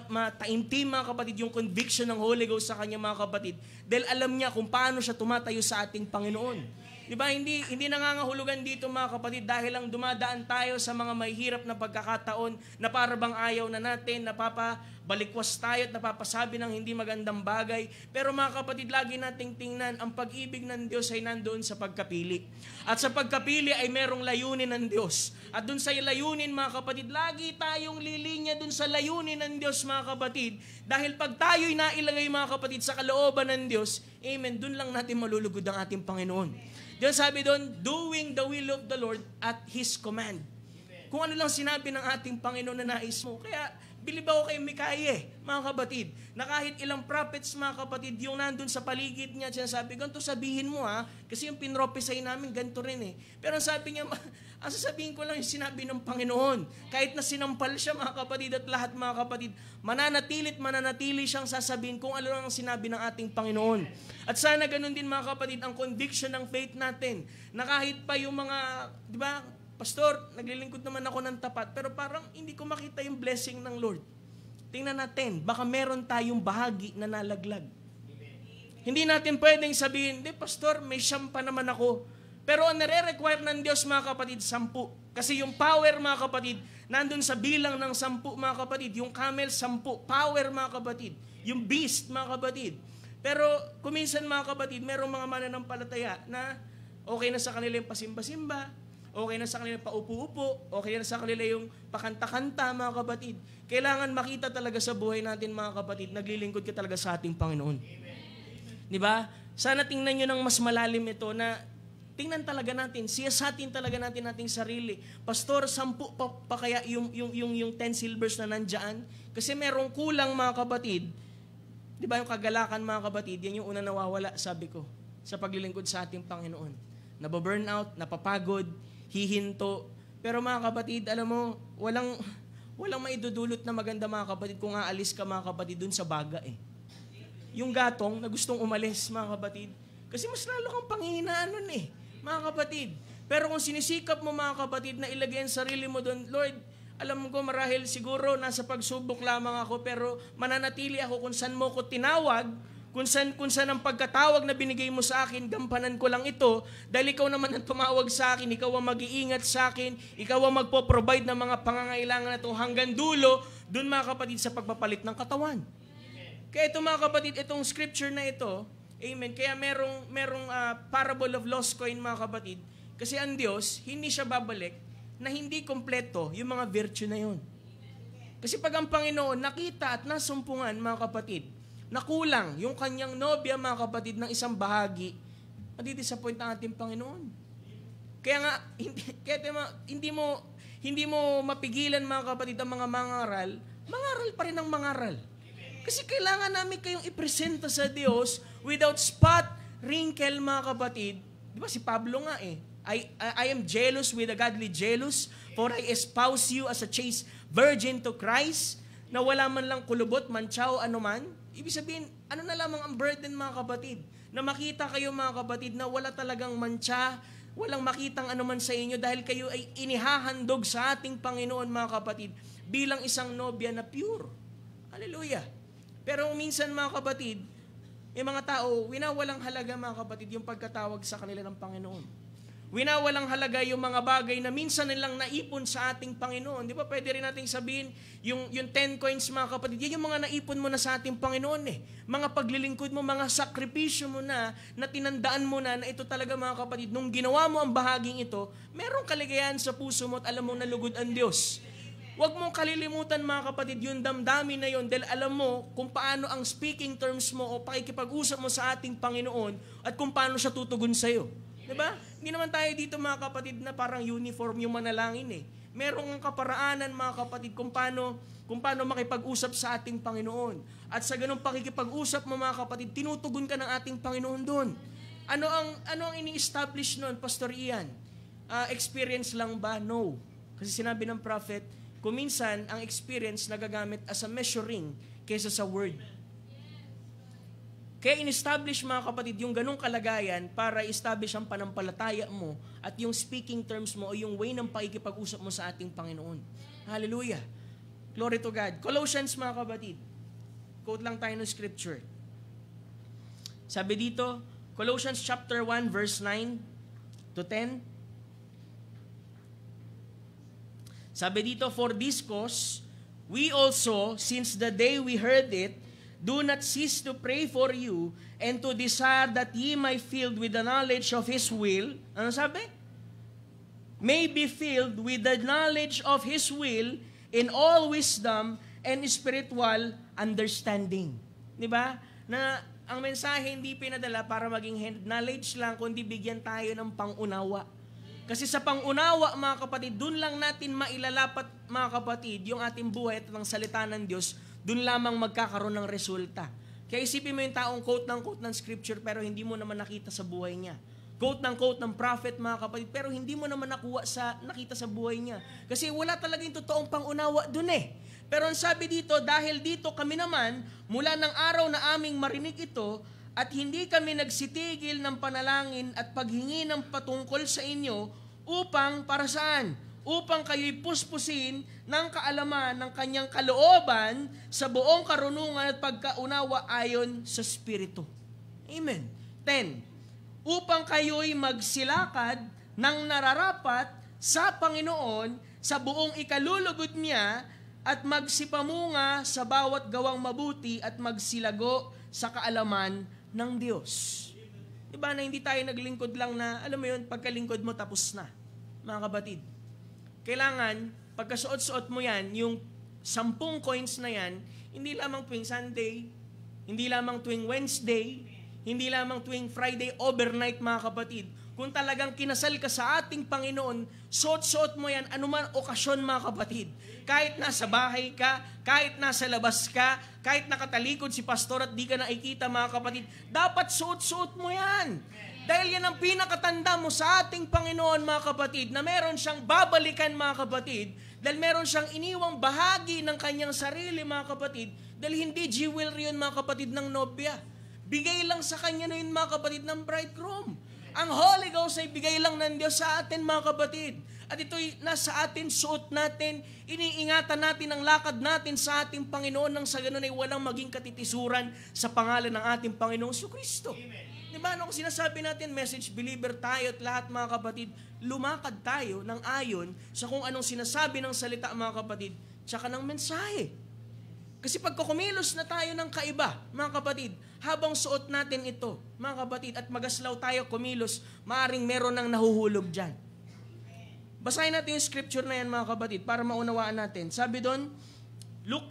mataimtim, mga kapatid, yung conviction ng Holy Ghost sa kanya, mga kapatid. Dahil alam niya kung paano siya tumatayo sa ating Panginoon. Diba, hindi nangangahulugan dito, mga kapatid, dahil lang dumadaan tayo sa mga mahihirap na pagkakataon na para bang ayaw na natin, napapabalikwas tayo at napapasabi ng hindi magandang bagay. Pero mga kapatid, lagi nating tingnan, ang pag-ibig ng Diyos ay nandoon sa pagkapili. At sa pagkapili ay merong layunin ng Diyos. At dun sa layunin, mga kapatid, lagi tayong lilinya dun sa layunin ng Diyos, mga kapatid. Dahil pag tayo'y nailagay, mga kapatid, sa kalooban ng Diyos, amen, dun lang natin malulugod ang ating Panginoon. Diyan sabi doon, doing the will of the Lord at His command. Kung ano lang sinabi ng ating Panginoon na nais mo. Kaya, bilib ako kay Micaiah, mga kapatid, na kahit ilang prophets, mga kapatid, yung nandun sa paligid niya, sinasabi, ganito sabihin mo ha, kasi yung pinropesay namin, ganito rin eh. Pero sabi niya, ang sasabihin ko lang yung sinabi ng Panginoon. Kahit na sinampal siya, mga kapatid, at lahat, mga kapatid, mananatili siyang sasabihin kung ano lang ang sinabi ng ating Panginoon. At sana ganun din, mga kapatid, ang conviction ng faith natin, na kahit pa yung mga, di ba, Pastor, naglilingkod naman ako ng tapat, pero parang hindi ko makita yung blessing ng Lord. Tingnan natin, baka meron tayong bahagi na nalaglag. Hindi natin pwedeng sabihin, di Pastor, may siyam pa naman ako. Pero ang nare-require ng Diyos, mga kapatid, 10. Kasi yung power, mga kapatid, nandun sa bilang ng 10, mga kapatid. Yung camel, 10. Power, mga kapatid. Yung beast, mga kapatid. Pero kuminsan, mga kapatid, merong mga mananampalataya na okay na sa kanila yung pasimba-simba, okay na sa kanila paupo-upo, okay na sa kanila yung pakanta-kanta, mga kapatid. Kailangan makita talaga sa buhay natin, mga kapatid, naglilingkod ka talaga sa ating Panginoon. Di ba? Sana tingnan nyo ng mas malalim ito na tingnan talaga natin, siyasatin talaga natin ating sarili. Pastor, 10 pa kaya yung 10 silvers na nandyan? Kasi merong kulang, mga kapatid. Di ba yung kagalakan, mga kapatid, yan yung una nawawala, sabi ko, sa paglilingkod sa ating Panginoon. Nababurnout, napapagod, hihinto. Pero mga kapatid, alam mo, walang maidudulot na maganda, mga kapatid, kung aalis ka, mga kapatid, dun sa baga eh. Yung gatong na gustong umalis, mga kapatid, kasi mas lalo kang panghihinaan nun eh, mga kapatid. Pero kung sinisikap mo, mga kapatid, na ilagay ang sarili mo dun, Lord, alam ko marahil siguro nasa pagsubok lamang ako, pero mananatili ako kung saan mo ko tinawag, kung saan ang pagkatawag na binigay mo sa akin, gampanan ko lang ito, dahil ikaw naman ang tumawag sa akin, ikaw ang mag-iingat sa akin, ikaw ang magpo-provide ng mga pangangailangan na ito hanggang dulo, dun, mga kapatid, sa pagpapalit ng katawan. Kaya ito, mga kapatid, itong scripture na ito, amen, kaya merong parable of lost coin, mga kapatid, kasi ang Diyos, hindi siya babalik na hindi kompleto yung mga virtue na yun. Kasi pag ang Panginoon nakita at nasumpungan, mga kapatid, na kulang yung kanyang nobya, mga kapatid, ng isang bahagi, madidisappoint ang ating Panginoon. Kaya nga, hindi mo mapigilan, mga kapatid, ang mga mangaral pa rin ang mangaral. Kasi kailangan namin kayong ipresenta sa Diyos without spot, wrinkle, mga kapatid. Di ba si Pablo nga eh, I am jealous with a godly jealous, for I espouse you as a chaste virgin to Christ, na wala man lang kulubot, mantsaw, anuman. Ibig sabihin, ano na lamang ang burden, mga kapatid? Na makita kayo, mga kapatid, na wala talagang mantsa, walang makitang anuman sa inyo dahil kayo ay inihahandog sa ating Panginoon, mga kapatid, bilang isang nobya na pure. Hallelujah. Pero minsan, mga kapatid, yung mga tao, winawalang halaga, mga kapatid, yung pagkatawag sa kanila ng Panginoon. Winawalang halaga yung mga bagay na minsan nilang naipon sa ating Panginoon. Di ba pwede rin nating sabihin, yung 10 coins, mga kapatid, yan yung mga naipon mo na sa ating Panginoon eh. Mga paglilingkod mo, mga sakripisyo mo na tinandaan mo na ito talaga, mga kapatid, nung ginawa mo ang bahaging ito, merong kaligayahan sa puso mo at alam mong nalugod ang Diyos. Huwag mong kalilimutan, mga kapatid, yung damdamin na yun dahil alam mo kung paano ang speaking terms mo o pakikipag-usap mo sa ating Panginoon at kung paano siya tutugon sa'yo. Diba? Hindi naman tayo dito, mga kapatid, na parang uniform yung manalangin eh. Merong kaparaanan, mga kapatid, kung paano makipag-usap sa ating Panginoon. At sa ganung pakikipag-usap mo, mga kapatid, tinutugon ka ng ating Panginoon doon. Ano ang ini-establish noon, Pastor Ian? Experience lang ba? No. Kasi sinabi ng prophet, kuminsan ang experience nagagamit as a measuring kaysa sa word. Kaya in-establish, mga kapatid, yung ganong kalagayan para establish ang panampalataya mo at yung speaking terms mo o yung way ng pakikipag-usap mo sa ating Panginoon. Hallelujah. Glory to God. Colossians, mga kapatid. Quote lang tayo ng scripture. Sabi dito, Colossians chapter 1, verse 9 to 10. Sabi dito, for this cause, we also, since the day we heard it, do not cease to pray for you and to desire that ye may filled with the knowledge of His will. Ano sabi? May be filled with the knowledge of His will in all wisdom and spiritual understanding. Di ba? Na ang mensahe hindi pinadala para maging head knowledge lang, kundi bigyan tayo ng pangunawa. Kasi sa pangunawa, mga kapatid, dun lang natin mailalapat, mga kapatid, yung ating buhay at ng salita ng Diyos, dun lamang magkakaroon ng resulta. Kaya isipin mo yung taong quote ng scripture pero hindi mo naman nakita sa buhay niya. Quote ng prophet, mga kapatid, pero hindi mo naman nakita sa buhay niya. Kasi wala talaga yung totoong pangunawa dun eh. Pero ang sabi dito, dahil dito kami naman, mula ng araw na aming marinig ito, at hindi kami nagsitigil ng panalangin at paghingi ng patungkol sa inyo upang para saan? Upang kayo'y puspusin ng kaalaman ng kanyang kalooban sa buong karunungan at pagkaunawa ayon sa Espiritu. Amen. 10. Upang kayo'y magsilakad ng nararapat sa Panginoon sa buong ikalulugod niya at magsipamunga sa bawat gawang mabuti at magsilago sa kaalaman ng Diyos. Diba na hindi tayo naglingkod lang na, alam mo yun, pagkalingkod mo tapos na, mga kapatid. Kailangan, pagkasuot-suot mo yan, yung 10 coins na yan, hindi lamang tuwing Sunday, hindi lamang tuwing Wednesday, hindi lamang tuwing Friday overnight, mga kapatid. Kung talagang kinasal ka sa ating Panginoon, suot-suot mo yan, anuman okasyon, mga kapatid. Kahit nasa bahay ka, kahit nasa labas ka, kahit nakatalikod si pastor at di ka nakikita, mga kapatid, dapat suot-suot mo yan. Dahil yan ang pinakatanda mo sa ating Panginoon, mga kapatid, na meron siyang babalikan, mga kapatid, dahil meron siyang iniwang bahagi ng kanyang sarili, mga kapatid, dahil hindi jewelry yun, mga kapatid, ng nobya. Bigay lang sa kanya na yun, mga kapatid, ng bridegroom. Ang Holy Ghost ay bigay lang ng Diyos sa atin, mga kapatid. At ito'y nasa atin, suot natin, iniingatan natin ang lakad natin sa ating Panginoon nang sa ganun ay walang maging katitisuran sa pangalan ng ating Panginoong Kristo. Diba, ano kung sinasabi natin, message believer tayo at lahat, mga kapatid, lumakad tayo ng ayon sa kung anong sinasabi ng salita, mga kapatid, tsaka ng mensahe. Kasi pag kumilos na tayo ng kaiba, mga kapatid, habang suot natin ito, mga kapatid, at magaslaw tayo kumilos, maaring meron ng nahuhulog dyan. Basahin natin yung scripture na yan, mga kapatid, para maunawaan natin. Sabi doon, Luke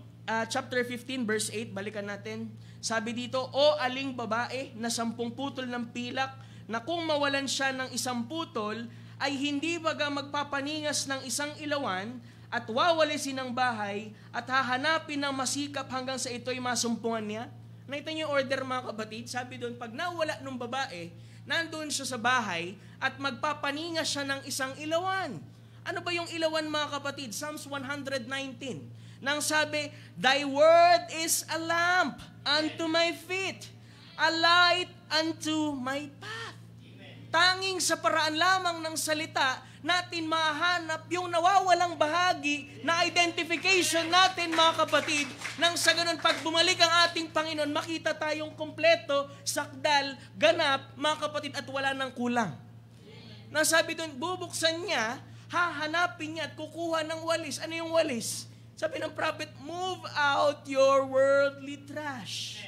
chapter 15, verse 8, balikan natin. Sabi dito, o aling babae na 10 putol ng pilak, na kung mawalan siya ng 1 putol, ay hindi baga magpapaningas ng 1 ilawan, at wawalisin ng bahay, at hahanapin ng masikap hanggang sa ito'y masumpungan niya. Nakita niyo yung order, mga kapatid? Sabi doon, pag nawala ng babae, nandun siya sa bahay, at magpapaningas siya ng 1 ilawan. Ano ba yung ilawan, mga kapatid? Psalms 119. Nang sabi, thy word is a lamp unto my feet, a light unto my path. Tanging sa paraan lamang ng salita, natin mahanap yung nawawalang bahagi na identification natin, mga kapatid, nang sa ganun pag bumalik ang ating Panginoon, makita tayong kompleto, sakdal, ganap, mga kapatid, at wala nang kulang. Nasabi doon, bubuksan niya, hahanapin niya at kukuha ng walis. Ano yung walis? Sabi ng prophet, move out your worldly trash.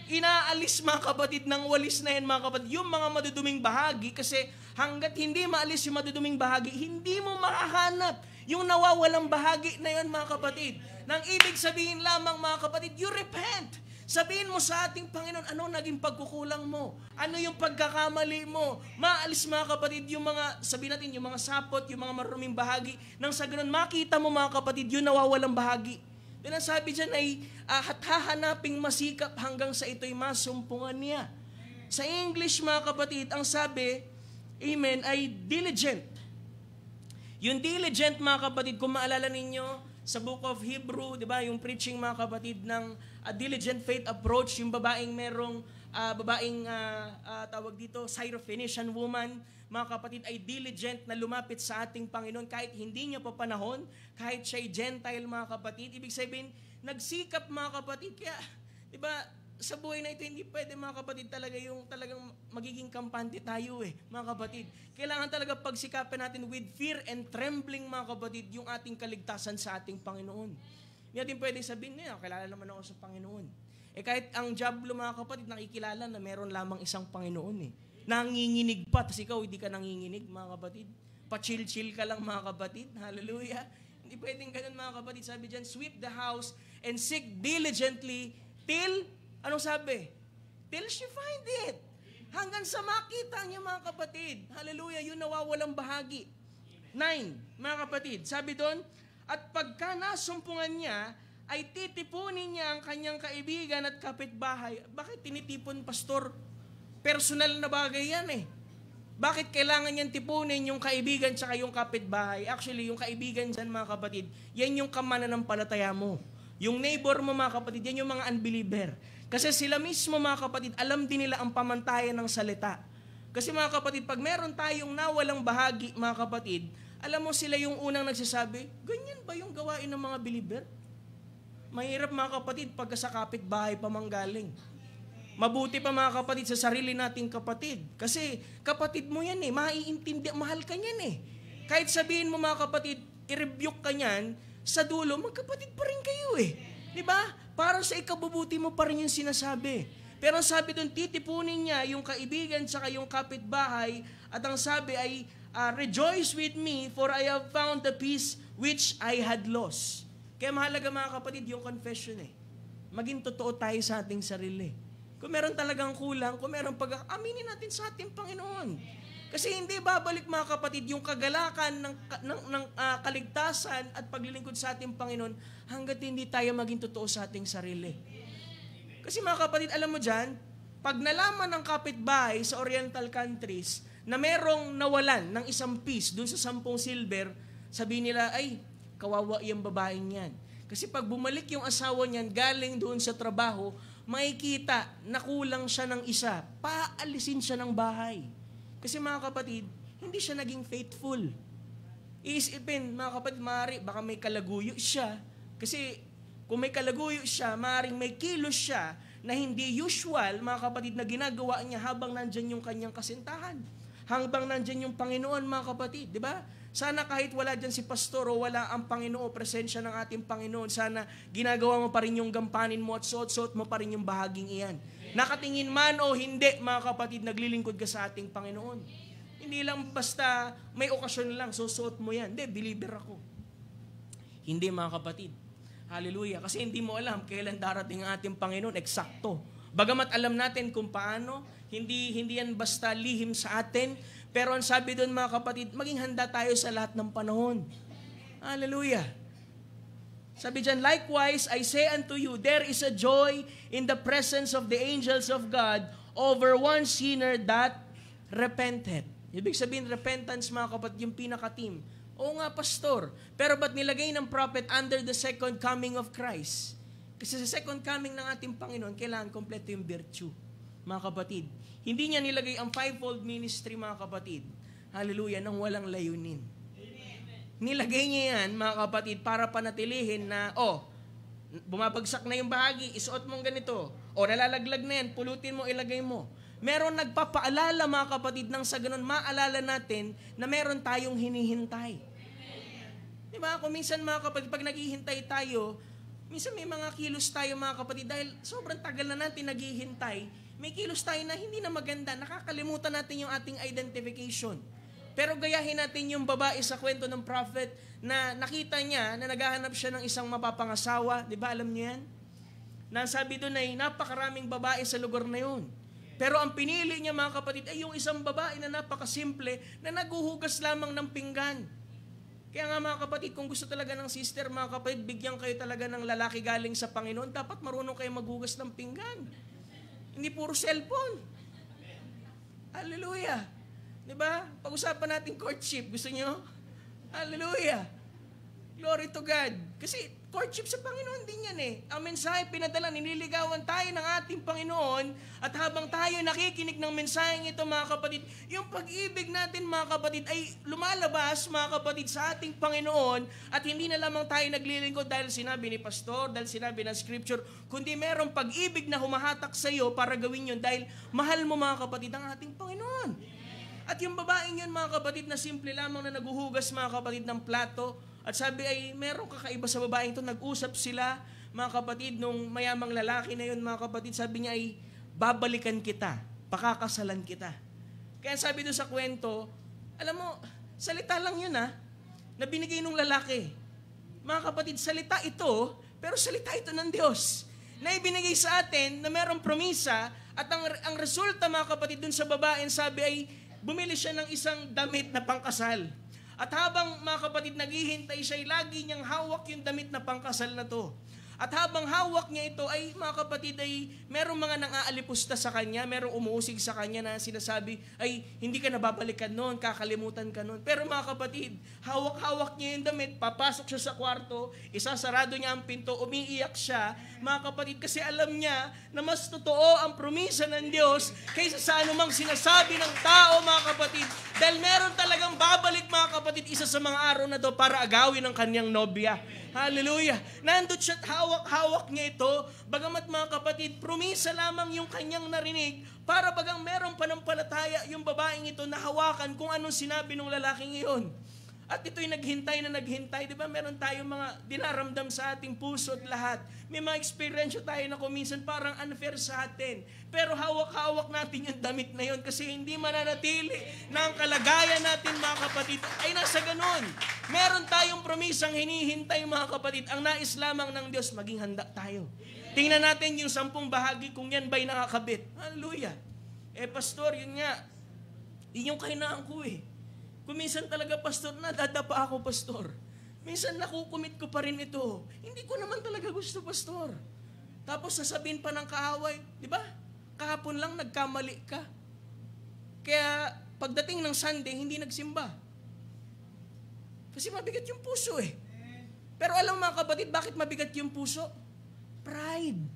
Inaalis, mga kapatid, ng walis na yan, mga kapatid, yung mga maduduming bahagi, kasi hanggat hindi maalis yung maduduming bahagi, hindi mo makahanap yung nawawalang bahagi na yun, mga kapatid. Nang ibig sabihin lamang, mga kapatid, you repent. Sabihin mo sa ating Panginoon, ano naging pagkukulang mo? Ano yung pagkakamali mo? Maalis, mga kapatid, yung mga, sabihin natin, yung mga sapot, yung mga maruming bahagi, nang sa ganun, makita mo, mga kapatid, yung nawawalang bahagi. Yan ang sabi dyan ay hahanaping masikap hanggang sa ito'y masumpungan niya. Sa English, mga kapatid, ang sabi, amen, ay diligent. Yung diligent, mga kapatid, kung maalala ninyo, sa book of Hebrew, di ba, yung preaching, mga kapatid, ng diligent faith approach, yung babaeng merong, tawag dito, Syrophoenician woman, mga kapatid, ay diligent na lumapit sa ating Panginoon kahit hindi niya pa panahon, kahit siya'y Gentile, mga kapatid. Ibig sabihin, nagsikap, mga kapatid. Kaya, di ba, sa buhay na ito, hindi pwede, mga kapatid, talagang magiging kampante tayo mga kapatid. Kailangan talaga pagsikapin natin with fear and trembling, mga kapatid, yung ating kaligtasan sa ating Panginoon. Hindi natin pwede sabihin na, kilala naman ako sa Panginoon. Kahit ang diablo, mga kapatid, nakikilala na meron lamang isang Panginoon Nanginginig pa, tapos ikaw hindi ka nanginginig, mga kapatid. Pa-chill-chill ka lang, mga kapatid. Hallelujah. Hindi pwedeng ganun, mga kapatid. Sabi dyan, sweep the house and seek diligently till, anong sabi? Till she find it. Hanggang sa makita niya, mga kapatid. Hallelujah, yun nawawalang bahagi. 9, mga kapatid. Sabi doon, at pagka nasumpungan niya, ay titipunin niya ang kanyang kaibigan at kapitbahay. Bakit tinitipon, pastor? Personal na bagay yan Bakit kailangan niyang tipunin yung kaibigan tsaka yung kapitbahay? Actually, yung kaibigan dyan, mga kapatid, yan yung kamananampalataya mo. Yung neighbor mo, mga kapatid, yan yung mga unbeliever. Kasi sila mismo, mga kapatid, alam din nila ang pamantayan ng salita. Kasi, mga kapatid, pag meron tayong nawalang bahagi, mga kapatid, alam mo sila yung unang nagsasabi, ganyan ba yung gawain ng mga believer? Mahirap, mga kapatid, pag sa kapitbahay pa manggaling. Mabuti pa, mga kapatid, sa sarili nating kapatid. Kasi kapatid mo yan maiintindi, mahal ka niyan Kahit sabihin mo, mga kapatid, i-rebuke ka niyan, sa dulo, magkapatid pa rin kayo Di ba? Para sa ikabubuti mo pa rin yung sinasabi. Pero ang sabi doon, titipunin niya yung kaibigan tsaka yung kapitbahay, at ang sabi ay, rejoice with me, for I have found the peace which I had lost. Kaya mahalaga, mga kapatid, yung confession Maging totoo tayo sa ating sarili. Kung meron talagang kulang, kung meron aminin natin sa ating Panginoon. Kasi hindi babalik, mga kapatid, yung kagalakan ng kaligtasan at paglilingkod sa ating Panginoon hanggat hindi tayo maging totoo sa ating sarili. Kasi, mga kapatid, alam mo dyan, pag nalaman ng kapitbahay sa Oriental countries na merong nawalan ng isang piece dun sa 10 silver, sabihin nila, ay, kawawa yung babaeng yan. Kasi pag bumalik yung asawa niyan galing doon sa trabaho, makikita na kulang siya ng isa, paalisin siya ng bahay. Kasi, mga kapatid, hindi siya naging faithful. Iisipin, mga kapatid, maaari, baka may kalaguyo siya. Kasi kung may kalaguyo siya, maaaring may kilos siya na hindi usual, mga kapatid, na ginagawa niya habang nandyan yung kanyang kasintahan. Habang nandyan yung Panginoon, mga kapatid, di ba? Sana kahit wala dyan si pastor o wala ang Panginoon, presensya ng ating Panginoon, sana ginagawa mo pa rin yung gampanin mo at suot-suot mo pa rin yung bahaging iyan. Nakatingin man o hindi, mga kapatid, naglilingkod ka sa ating Panginoon. Hindi lang basta may okasyon lang, susuot mo yan. Hindi, believer ako. Hindi, mga kapatid. Hallelujah. Kasi hindi mo alam kailan darating ang ating Panginoon, eksakto. Bagamat alam natin kung paano, hindi yan basta lihim sa atin. Pero ang sabi doon, mga kapatid, maging handa tayo sa lahat ng panahon. Hallelujah. Sabi dyan, likewise, I say unto you, there is a joy in the presence of the angels of God over one sinner that repented. Ibig sabihin, repentance, mga kapatid, yung pinaka-team. Oo nga, pastor. Pero ba't nilagay ng prophet under the second coming of Christ? Kasi sa second coming ng ating Panginoon, kailangan kompleto yung virtue. Mga kapatid, hindi niya nilagay ang fivefold ministry, mga kapatid. Hallelujah, nang walang layunin. Nilagay niya yan, mga kapatid, para panatilihin na, bumabagsak na yung bahagi, isuot mong ganito. Nalalaglag na yan, pulutin mo, ilagay mo. Meron nagpapaalala, mga kapatid, nang sa ganun, maalala natin na meron tayong hinihintay. Diba? Kung minsan, mga kapatid, pag naghihintay tayo, minsan may mga kilos tayo, mga kapatid, dahil sobrang tagal na natin naghihintay, may kilos tayo na hindi na maganda, nakakalimutan natin yung ating identification. Pero gayahin natin yung babae sa kwento ng prophet na nakita niya na naghahanap siya ng isang mapapangasawa. Di ba, alam niyo yan? Na sabi doon ay napakaraming babae sa lugar na yun. Pero ang pinili niya, mga kapatid, ay yung isang babae na napakasimple na naguhugas lamang ng pinggan. Kaya nga, mga kapatid, kung gusto talaga ng sister, mga kapatid, bigyan kayo talaga ng lalaki galing sa Panginoon, dapat marunong kayo maghugas ng pinggan. Hindi puro cellphone. Hallelujah. Di ba? Pag-usapan natin courtship. Gusto nyo? Hallelujah. Glory to God. Kasi courtship sa Panginoon din yan eh. Ang mensahe pinadala, nililigawan tayo ng ating Panginoon at habang tayo nakikinig ng mensaheng ito mga kapatid, yung pag-ibig natin mga kapatid ay lumalabas mga kapatid sa ating Panginoon at hindi na lamang tayo naglilingkod dahil sinabi ni Pastor, dahil sinabi ng Scripture, kundi merong pag-ibig na humahatak sa iyo para gawin yun dahil mahal mo mga kapatid ang ating Panginoon. At yung babaeng yun mga kapatid na simple lamang na naguhugas mga kapatid ng plato, at sabi ay, merong kakaiba sa babaeng to, nag-usap sila, mga kapatid, nung mayamang lalaki na yun, mga kapatid, sabi niya ay, babalikan kita, pakakasalan kita. Kaya sabi doon sa kwento, alam mo, salita lang yun na binigay nung lalaki. Mga kapatid, salita ito, pero salita ito ng Diyos, na ibinigay sa atin, na merong promisa, at ang resulta, mga kapatid, doon sa babaeng, sabi ay, bumili siya ng isang damit na pangkasal. At habang mga kapatid naghihintay siya, lagi niyang hawak yung damit na pangkasal na to. At habang hawak niya ito, ay mga kapatid, ay merong mga nang-aalipusta sa kanya, merong umuusig sa kanya na sinasabi, ay hindi ka nababalikan noon, kakalimutan ka noon. Pero mga kapatid, hawak-hawak niya yung damit, papasok siya sa kwarto, isasarado niya ang pinto, umiiyak siya, mga kapatid, kasi alam niya na mas totoo ang promisa ng Diyos kaysa sa anumang sinasabi ng tao, mga kapatid. Dahil meron talagang babalik, mga kapatid, isa sa mga araw na to para agawin ang kanyang nobya. Hallelujah. Nandun siya at hawak-hawak niya ito. Bagamat mga kapatid, promisa lamang yung kanyang narinig para bagang merong panampalataya yung babaeng ito na hawakan kung anong sinabi ng lalaking iyon. At ito'y naghintay na naghintay. Di ba meron tayong mga dinaramdam sa ating puso at lahat. May mga experience tayo na kuminsan parang unfair sa atin. Pero hawak-hawak natin yung damit na yun kasi hindi mananatili na ang kalagayan natin mga kapatid ay nasa ganun. Meron tayong promisang hinihintay mga kapatid. Ang nais lamang ng Diyos, maging handa tayo. Tingnan natin yung 10 bahagi kung yan ba'y nakakabit. Hallelujah. Pastor, yun nga. Yun yung kahinaan ko Kuminsan talaga, Pastor, nadadapa ako, Pastor. Minsan nakukumit ko pa rin ito. Hindi ko naman talaga gusto, Pastor. Tapos sasabihin pa ng kaaway, di ba? Kahapon lang nagkamali ka. Kaya pagdating ng Sunday, hindi nagsimba. Kasi mabigat yung puso Pero alam mga kapatid, bakit mabigat yung puso? Pride.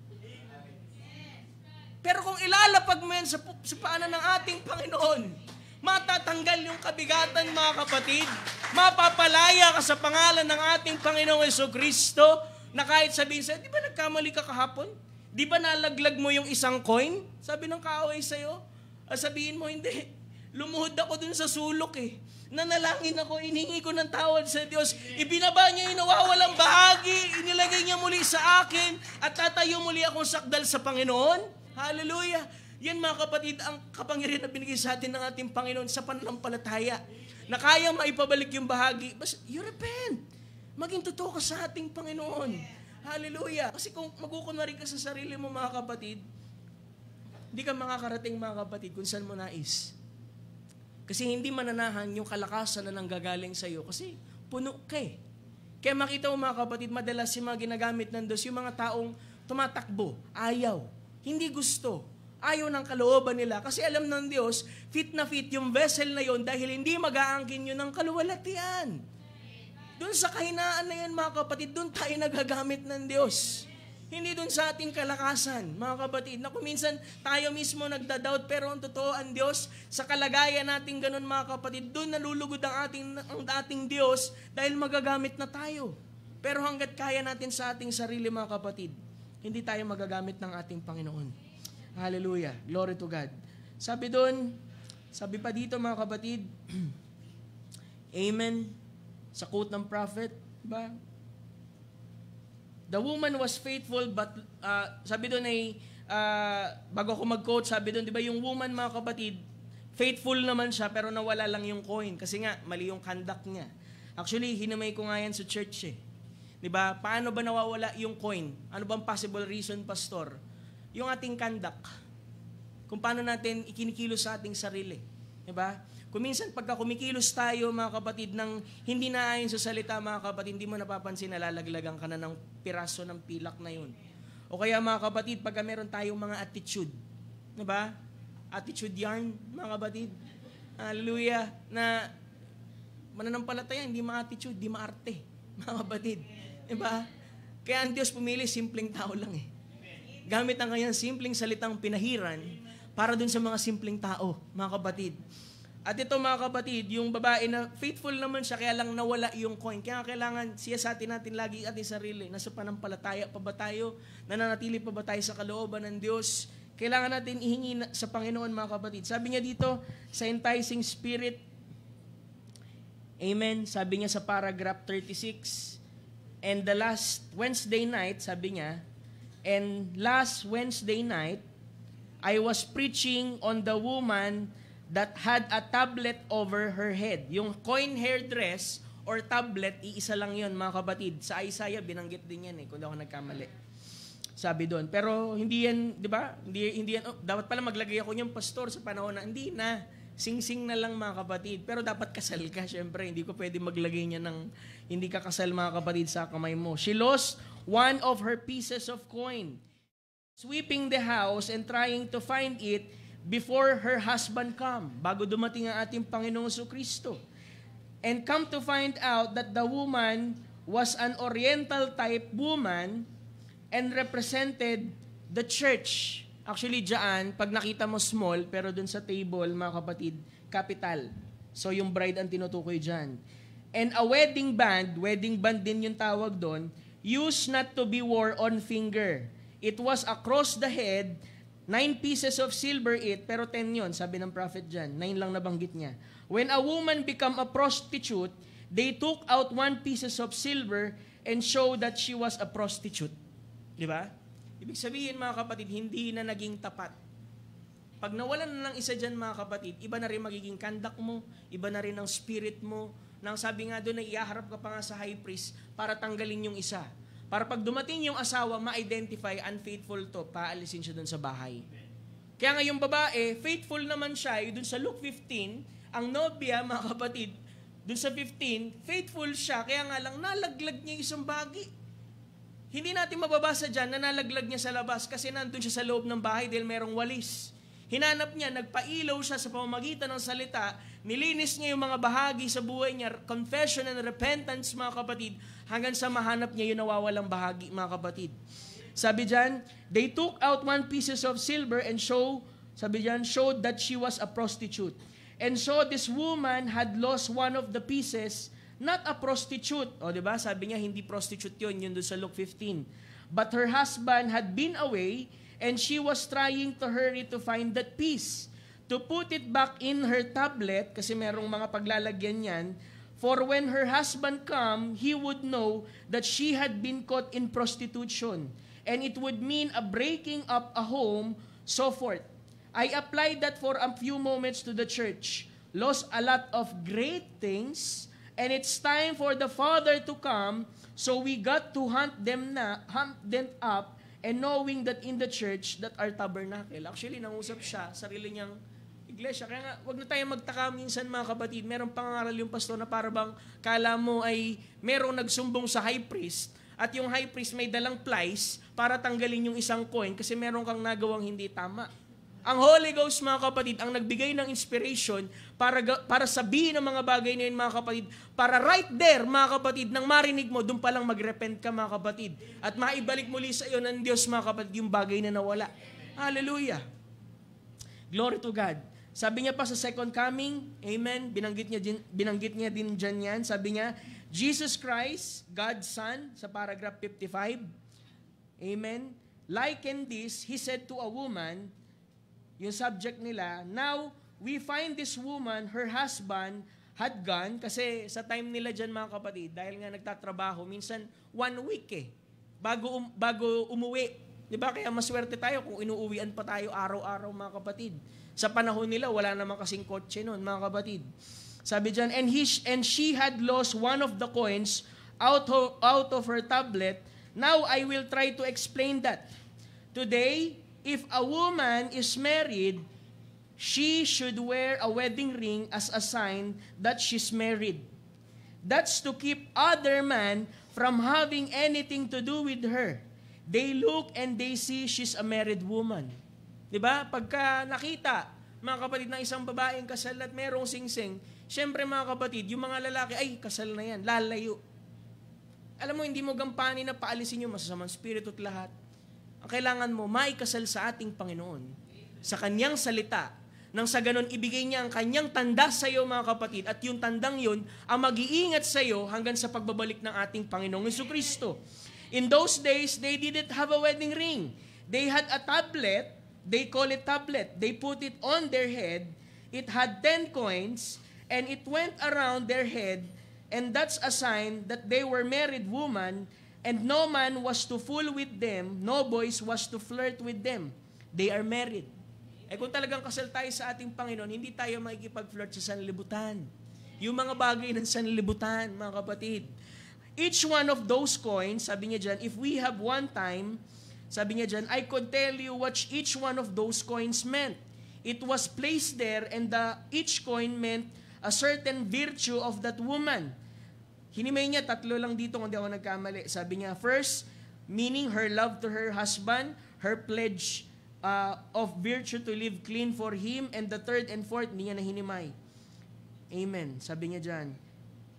Pero kung ilalapag mo yan sa paanan ng ating Panginoon, matatanggal yung kabigatan mga kapatid. Mapapalaya ka sa pangalan ng ating Panginoong Jesucristo na kahit sabihin sa'yo, di ba nagkamali ka kahapon? Di ba nalaglag mo yung isang coin? Sabi ng kaaway sa'yo. Sabihin mo, hindi. Lumuhod ako dun sa sulok Nanalangin ako, iningi ko ng tawad sa Diyos. Ibinaba niya yung nawawalang bahagi. Inilagay niya muli sa akin at tatayo muli akong sakdal sa Panginoon. Hallelujah. Yan mga kapatid, ang kapangyarihan na binigay sa atin ng ating Panginoon sa pananampalataya na kaya maipabalik yung bahagi. Basta you repent. Maging totoo ka sa ating Panginoon. Hallelujah. Kasi kung magkukunwari ka sa sarili mo mga kapatid, hindi ka makakarating mga kapatid kung saan mo nais. Kasi hindi mananahan yung kalakasan na nanggagaling sa iyo kasi puno ka Kaya makita mo mga kapatid, madalas yung mga ginagamit ng Diyos, yung mga taong tumatakbo, ayaw, hindi gusto, ayaw ng kalooban nila kasi alam ng Diyos, fit na fit yung vessel na yon dahil hindi mag-aangkin yun ng kaluwalhatian. Doon sa kahinaan na yan mga kapatid, doon tayo nagagamit ng Diyos. Hindi doon sa ating kalakasan, mga kapatid, na kung minsan tayo mismo nagda-doubt, pero ang totoo ang Diyos, sa kalagayan natin ganun mga kapatid, doon nalulugod ang ating Diyos dahil magagamit na tayo. Pero hanggat kaya natin sa ating sarili mga kapatid, hindi tayo magagamit ng ating Panginoon. Hallelujah. Glory to God. Sabi doon, sabi pa dito mga kapatid, Amen. Sa quote ng prophet, ba? The woman was faithful but, sabi doon ay, bago ako mag-quote, sabi doon, di ba yung woman mga kapatid, faithful naman siya pero nawala lang yung coin kasi nga, mali yung conduct niya. Actually, hinamay ko nga yan sa church Di ba? Paano ba nawawala yung coin? Ano bang possible reason, Pastor? Yung ating conduct, kung paano natin ikinikilos sa ating sarili. Diba? Kung minsan pagka kumikilos tayo mga kapatid ng hindi naayon sa salita mga kapatid, hindi mo napapansin na lalaglagan ka na ng piraso ng pilak na yun. O kaya mga kapatid, pagka meron tayong mga attitude, diba? attitude yarn, mga kapatid. Hallelujah. Na mananampalataya, hindi ma-attitude, hindi ma-arte, mga kapatid. Diba? Kaya ang Diyos pumili, simpleng tao lang eh. Gamit ang kanyang simpleng salitang pinahiran para dun sa mga simpleng tao, mga kapatid. At ito mga kapatid, yung babae na faithful naman siya, kaya lang nawala yung coin. Kaya kailangan siyasatin natin lagi ating sarili. Nasa panampalataya pa ba tayo? Nananatili pa ba tayo sa kalooban ng Diyos? Kailangan natin ihingi sa Panginoon mga kapatid. Sabi niya dito, sa enticing spirit, amen, sabi niya sa paragraph 36, and the last Wednesday night, sabi niya, and last Wednesday night, I was preaching on the woman that had a tablet over her head. Yung coin hair dress or tablet, iisa lang yun mga kapatid. Sa Isaiah, binanggit din yan kung di ako nagkamali. Sabi doon. Pero hindi yan, di ba? Hindi yan, dapat pala maglagay ako niyang pastor sa panahon na, hindi na. Sing-sing na lang mga kapatid. Pero dapat kasal ka, syempre. Hindi ko pwede maglagay niya ng hindi ka kasal mga kapatid sa kamay mo. She lost one of her pieces of coin, sweeping the house and trying to find it before her husband come, bago dumating ang ating Panginoong Jesucristo. And come to find out that the woman was an Oriental type woman and represented the church. Actually, diyan, pag nakita mo small, pero dun sa table, mga kapatid, capital. So, yung bride ang tinutukoy diyan. And a wedding band din yung tawag doon, used not to be wore on finger. It was across the head, 9 pieces of silver it, pero 10 yon, sabi ng prophet dyan. 9 lang nabanggit niya. When a woman become a prostitute, they took out 1 pieces of silver and show that she was a prostitute. Di ba? Ibig sabihin mga kapatid, hindi na naging tapat. Pag nawalan na ng isa dyan mga kapatid, iba na rin magiging conduct mo, iba na rin ang spirit mo. Nang sabi nga doon na iaharap ka pa nga sa high priest para tanggalin yung isa. Para pag dumating yung asawa, ma-identify, unfaithful to, paalisin siya dun sa bahay. Kaya nga yung babae, faithful naman siya, dun sa Luke 15, ang nobya, mga kapatid, dun sa 15, faithful siya, kaya nga lang nalaglag niya isang bagi. Hindi natin mababasa dyan na nalaglag niya sa labas kasi nandun siya sa loob ng bahay dahil merong walis. Hinanap niya, nagpailaw siya sa pamamagitan ng salita, nilinis niya yung mga bahagi sa buhay niya, confession and repentance, mga kapatid, hanggang sa mahanap niya yung nawawalang bahagi, mga kapatid. Sabi diyan, they took out 1 pieces of silver and showed that she was a prostitute. And so this woman had lost one of the pieces, not a prostitute. O, diba? Sabi niya, hindi prostitute yun doon sa Luke 15. But her husband had been away, and she was trying to hurry to find that piece, to put it back in her tablet, kasi merong mga paglalagyan yan, for when her husband come, he would know that she had been caught in prostitution, and it would mean a breaking up a home, so forth. I applied that for a few moments to the church, lost a lot of great things, and it's time for the Father to come, so we got to hunt them up, and knowing that in the church that our tabernacle. Actually, nangusap siya, sarili niyang iglesia. Kaya nga, wag na tayo magtaka minsan mga kapatid, merong pangangaral yung pastor na para bang kala mo ay merong nagsumbong sa high priest at yung high priest may dalang plies para tanggalin yung isang coin kasi meron kang nagawang hindi tama. Ang Holy Ghost, mga kapatid, ang nagbigay ng inspiration para sabihin ng mga bagay na yun, mga kapatid, para right there, mga kapatid, nang marinig mo, doon palang mag-repent ka, mga kapatid. At maibalik muli sa iyo ng Diyos, mga kapatid, yung bagay na nawala. Hallelujah. Glory to God. Sabi niya pa sa second coming, amen, binanggit niya din dyan yan. Sabi niya, Jesus Christ, God's Son, sa paragraph 55, amen, like in this, He said to a woman, yung subject nila, now, we find this woman, her husband, had gone, kasi sa time nila dyan mga kapatid, dahil nga nagtatrabaho, minsan 1 week bago umuwi. Diba? Kaya maswerte tayo kung inuuwian pa tayo araw-araw mga kapatid. Sa panahon nila, wala naman kasing kotse noon mga kapatid. Sabi dyan, and she had lost one of the coins out of her tablet. Now, I will try to explain that. Today, if a woman is married, she should wear a wedding ring as a sign that she's married. That's to keep other men from having anything to do with her. They look and they see she's a married woman. Diba? Pagka nakita mga kapatid, ng isang babaeng kasal at merong singsing, syempre mga kapatid, yung mga lalaki, ay, kasal na yan, lalayo. Alam mo, hindi mo gampanin na paalisin yung masasamang spirito at lahat. Ang kailangan mo, maikasal sa ating Panginoon, sa kanyang salita, nang sa ganon ibigay niya ang kanyang tanda sa iyo mga kapatid, at yung tandang yun ang mag-iingat sa iyo hanggang sa pagbabalik ng ating Panginoong Jesucristo. In those days, they didn't have a wedding ring. They had a tablet, they call it tablet. They put it on their head. It had 10 coins, and it went around their head, and that's a sign that they were married woman, and no man was to fool with them, no boys was to flirt with them. They are married. Eh kung talagang kasal tayo sa ating Panginoon, hindi tayo makikipag-flirt sa sanlibutan. Yung mga bagay ng sanlibutan, mga kapatid. Each one of those coins, sabi niya dyan, if we have one time, sabi niya dyan, I could tell you what each one of those coins meant. It was placed there, and each coin meant a certain virtue of that woman. Hinimay niya, 3 lang dito kung di ako nagkamali. Sabi niya, first, meaning her love to her husband, her pledge of virtue to live clean for him, and the third and fourth, hindi niya nahinimay. Amen. Sabi niya dyan.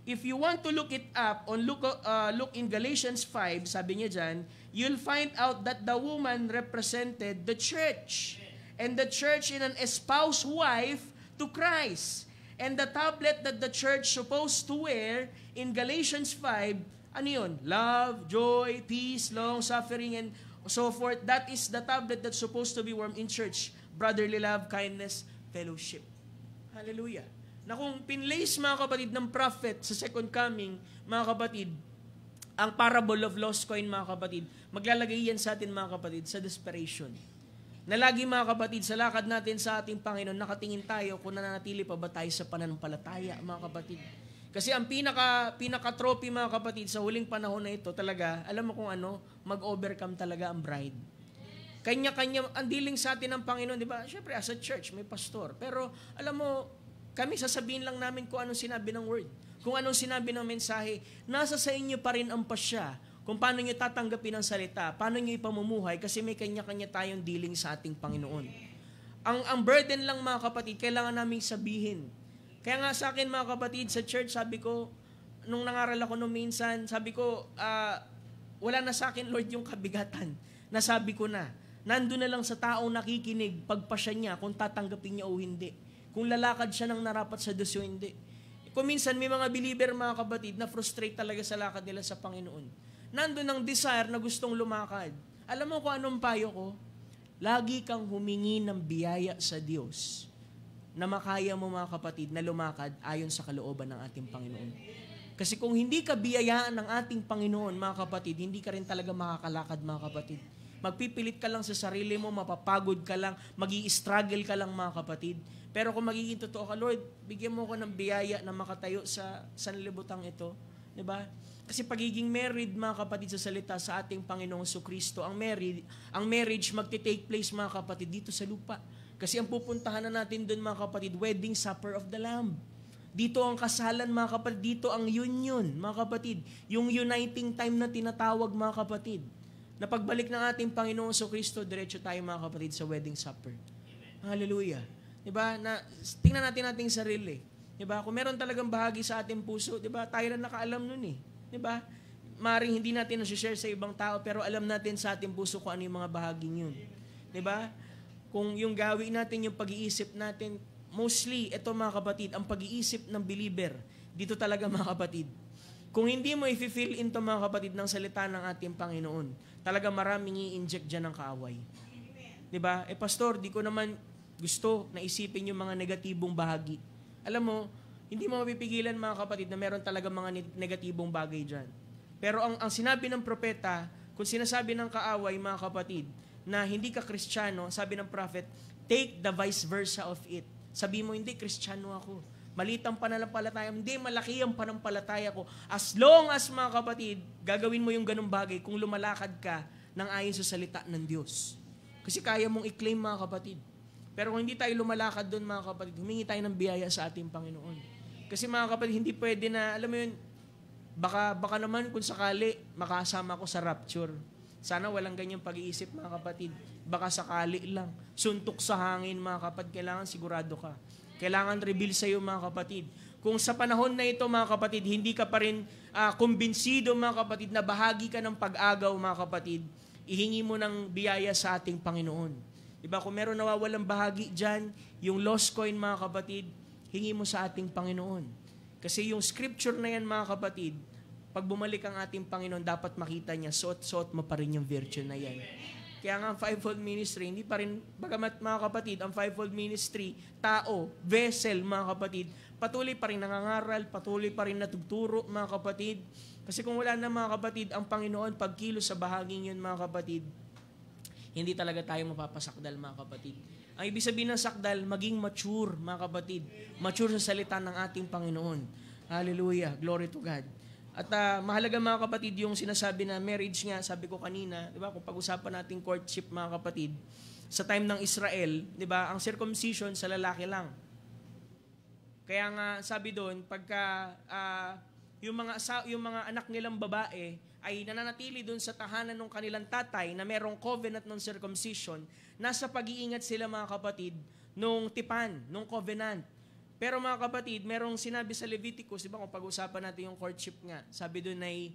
If you want to look it up, look in Galatians 5, sabi niya dyan, you'll find out that the woman represented the church. And the church in an espoused wife to Christ. And the tablet that the church supposed to wear in Galatians 5, ano yun? Love, joy, peace, long-suffering, and so forth. That is the tablet that's supposed to be worn in church. Brotherly love, kindness, fellowship. Hallelujah. Na kung pinlace mga kapatid ng prophet sa second coming, mga kapatid, ang parable of lost coin mga kapatid, maglalagay yan sa atin mga kapatid sa desperation. Na lagi mga kapatid, sa lakad natin sa ating Panginoon, nakatingin tayo kung nananatili pa ba tayo sa pananampalataya mga kapatid. Kasi ang pinaka-trophy mga kapatid sa huling panahon na ito talaga, alam mo kung ano, mag-overcome talaga ang bride. Kanya-kanya, ang dealing sa atin ng Panginoon, di ba? Siyempre, as a church, may pastor. Pero, alam mo, kami sasabihin lang namin kung anong sinabi ng word. Kung anong sinabi ng mensahe, nasa sa inyo pa rin ang pasya. Kung paano nyo tatanggapin ang salita, paano nyo ipamumuhay, kasi may kanya-kanya tayong dealing sa ating Panginoon. Ang burden lang mga kapatid, kailangan naming sabihin. Kaya nga sa akin mga kapatid, sa church, sabi ko, nung nangaral ako nung minsan, sabi ko, wala na sa akin, Lord, yung kabigatan. Nasabi ko na, nandun na lang sa taong nakikinig, pagpasya niya, kung tatanggapin niya o hindi. Kung lalakad siya ng narapat sa Diyos o hindi. Kung minsan may mga believer mga kapatid na frustrate talaga sa lakad nila sa Panginoon. Nandun ang desire na gustong lumakad. Alam mo kung anong payo ko? Lagi kang humingi ng biyaya sa Diyos na makaya mo mga kapatid na lumakad ayon sa kalooban ng ating Panginoon. Kasi kung hindi ka biyayaan ng ating Panginoon mga kapatid, hindi ka rin talaga makakalakad mga kapatid. Magpipilit ka lang sa sarili mo, mapapagod ka lang, magi-struggle ka lang mga kapatid. Pero kung magiging totoo ka, Lord, bigyan mo ko ng biyaya na makatayo sa sanlibutang ito. Diba? Kasi pagiging married, mga kapatid, sa salita sa ating Panginoong Jesucristo, ang marriage magti-take place, mga kapatid, dito sa lupa. Kasi ang pupuntahan na natin doon, mga kapatid, wedding supper of the Lamb. Dito ang kasalan, mga kapatid, dito ang union, mga kapatid. Yung uniting time na tinatawag, mga kapatid. Na pagbalik ng ating Panginoong Jesucristo, diretso tayo, mga kapatid, sa wedding supper. Hallelujah. Diba? Tingnan natin ating sarili. Diba? Kung meron talagang bahagi sa ating puso, diba? Tayo lang nakaalam nun eh. Diba? Maring hindi natin nasi-share sa ibang tao, pero alam natin sa ating puso kung ano yung mga bahaging yun. Diba? Kung yung gawin natin, yung pag-iisip natin, mostly, ito mga kapatid, ang pag-iisip ng believer, dito talaga mga kapatid. Kung hindi mo i-fill into mga kapatid ng salita ng ating Panginoon, talaga maraming i-inject dyan ng kaaway. Diba? Pastor, di ko naman gusto na isipin yung mga negatibong bahagi. Alam mo, hindi mo mapipigilan mga kapatid na meron talaga mga negatibong bagay dyan. Pero ang sinabi ng propeta, kung sinasabi ng kaaway mga kapatid, na hindi ka Kristiyano, sabi ng prophet, take the vice versa of it. Sabi mo, hindi, Kristiyano ako. Maliit ang pananampalataya, hindi, malaki ang pananampalataya ko. As long as mga kapatid, gagawin mo yung ganung bagay kung lumalakad ka ng ayon sa salita ng Diyos. Kasi kaya mong i-claim mga kapatid. Pero kung hindi tayo lumalakad doon mga kapatid, humingi tayo ng biyaya sa ating Panginoon. Kasi mga kapatid, hindi pwede na, alam mo yun, baka naman kung sakali, makasama ko sa rapture. Sana walang ganyang pag-iisip, mga kapatid. Baka sakali lang. Suntok sa hangin, mga kapatid. Kailangan sigurado ka. Kailangan reveal sa iyo, mga kapatid. Kung sa panahon na ito, mga kapatid, hindi ka pa rin kumbinsido, mga kapatid, na bahagi ka ng pag-agaw, mga kapatid, ihingi mo ng biyaya sa ating Panginoon. Diba? Kung meron nawawalang bahagi dyan, yung lost coin, mga kapatid, hingi mo sa ating Panginoon. Kasi yung scripture na yan, mga kapatid, pag bumalik ang ating Panginoon, dapat makita niya, suot-suot mo pa rin yung virtue na yan. Kaya nga ang fivefold ministry, hindi pa rin, bagamat mga kapatid, ang fivefold ministry, tao, vessel, mga kapatid, patuloy pa rin nangangaral, patuloy pa rin natuturo, mga kapatid. Kasi kung wala na, mga kapatid, ang Panginoon, pagkilos sa bahaging yun, mga kapatid, hindi talaga tayo mapapasakdal, mga kapatid. Ang ibig sabihin ng sakdal, maging mature, mga kapatid. Mature sa salita ng ating Panginoon. Hallelujah. Glory to God. At mahalaga, mga kapatid, yung sinasabi na marriage nga, sabi ko kanina, di ba, kung pag-usapan natin courtship, mga kapatid, sa time ng Israel, di ba, ang circumcision sa lalaki lang. Kaya nga, sabi doon, pagka yung mga anak nilang babae ay nananatili doon sa tahanan ng kanilang tatay na merong covenant ng circumcision, nasa pag-iingat sila, mga kapatid, nung tipan, nung covenant. Pero mga kapatid, merong sinabi sa Leviticus, di ba kung pag-usapan natin yung courtship nga, sabi doon ay,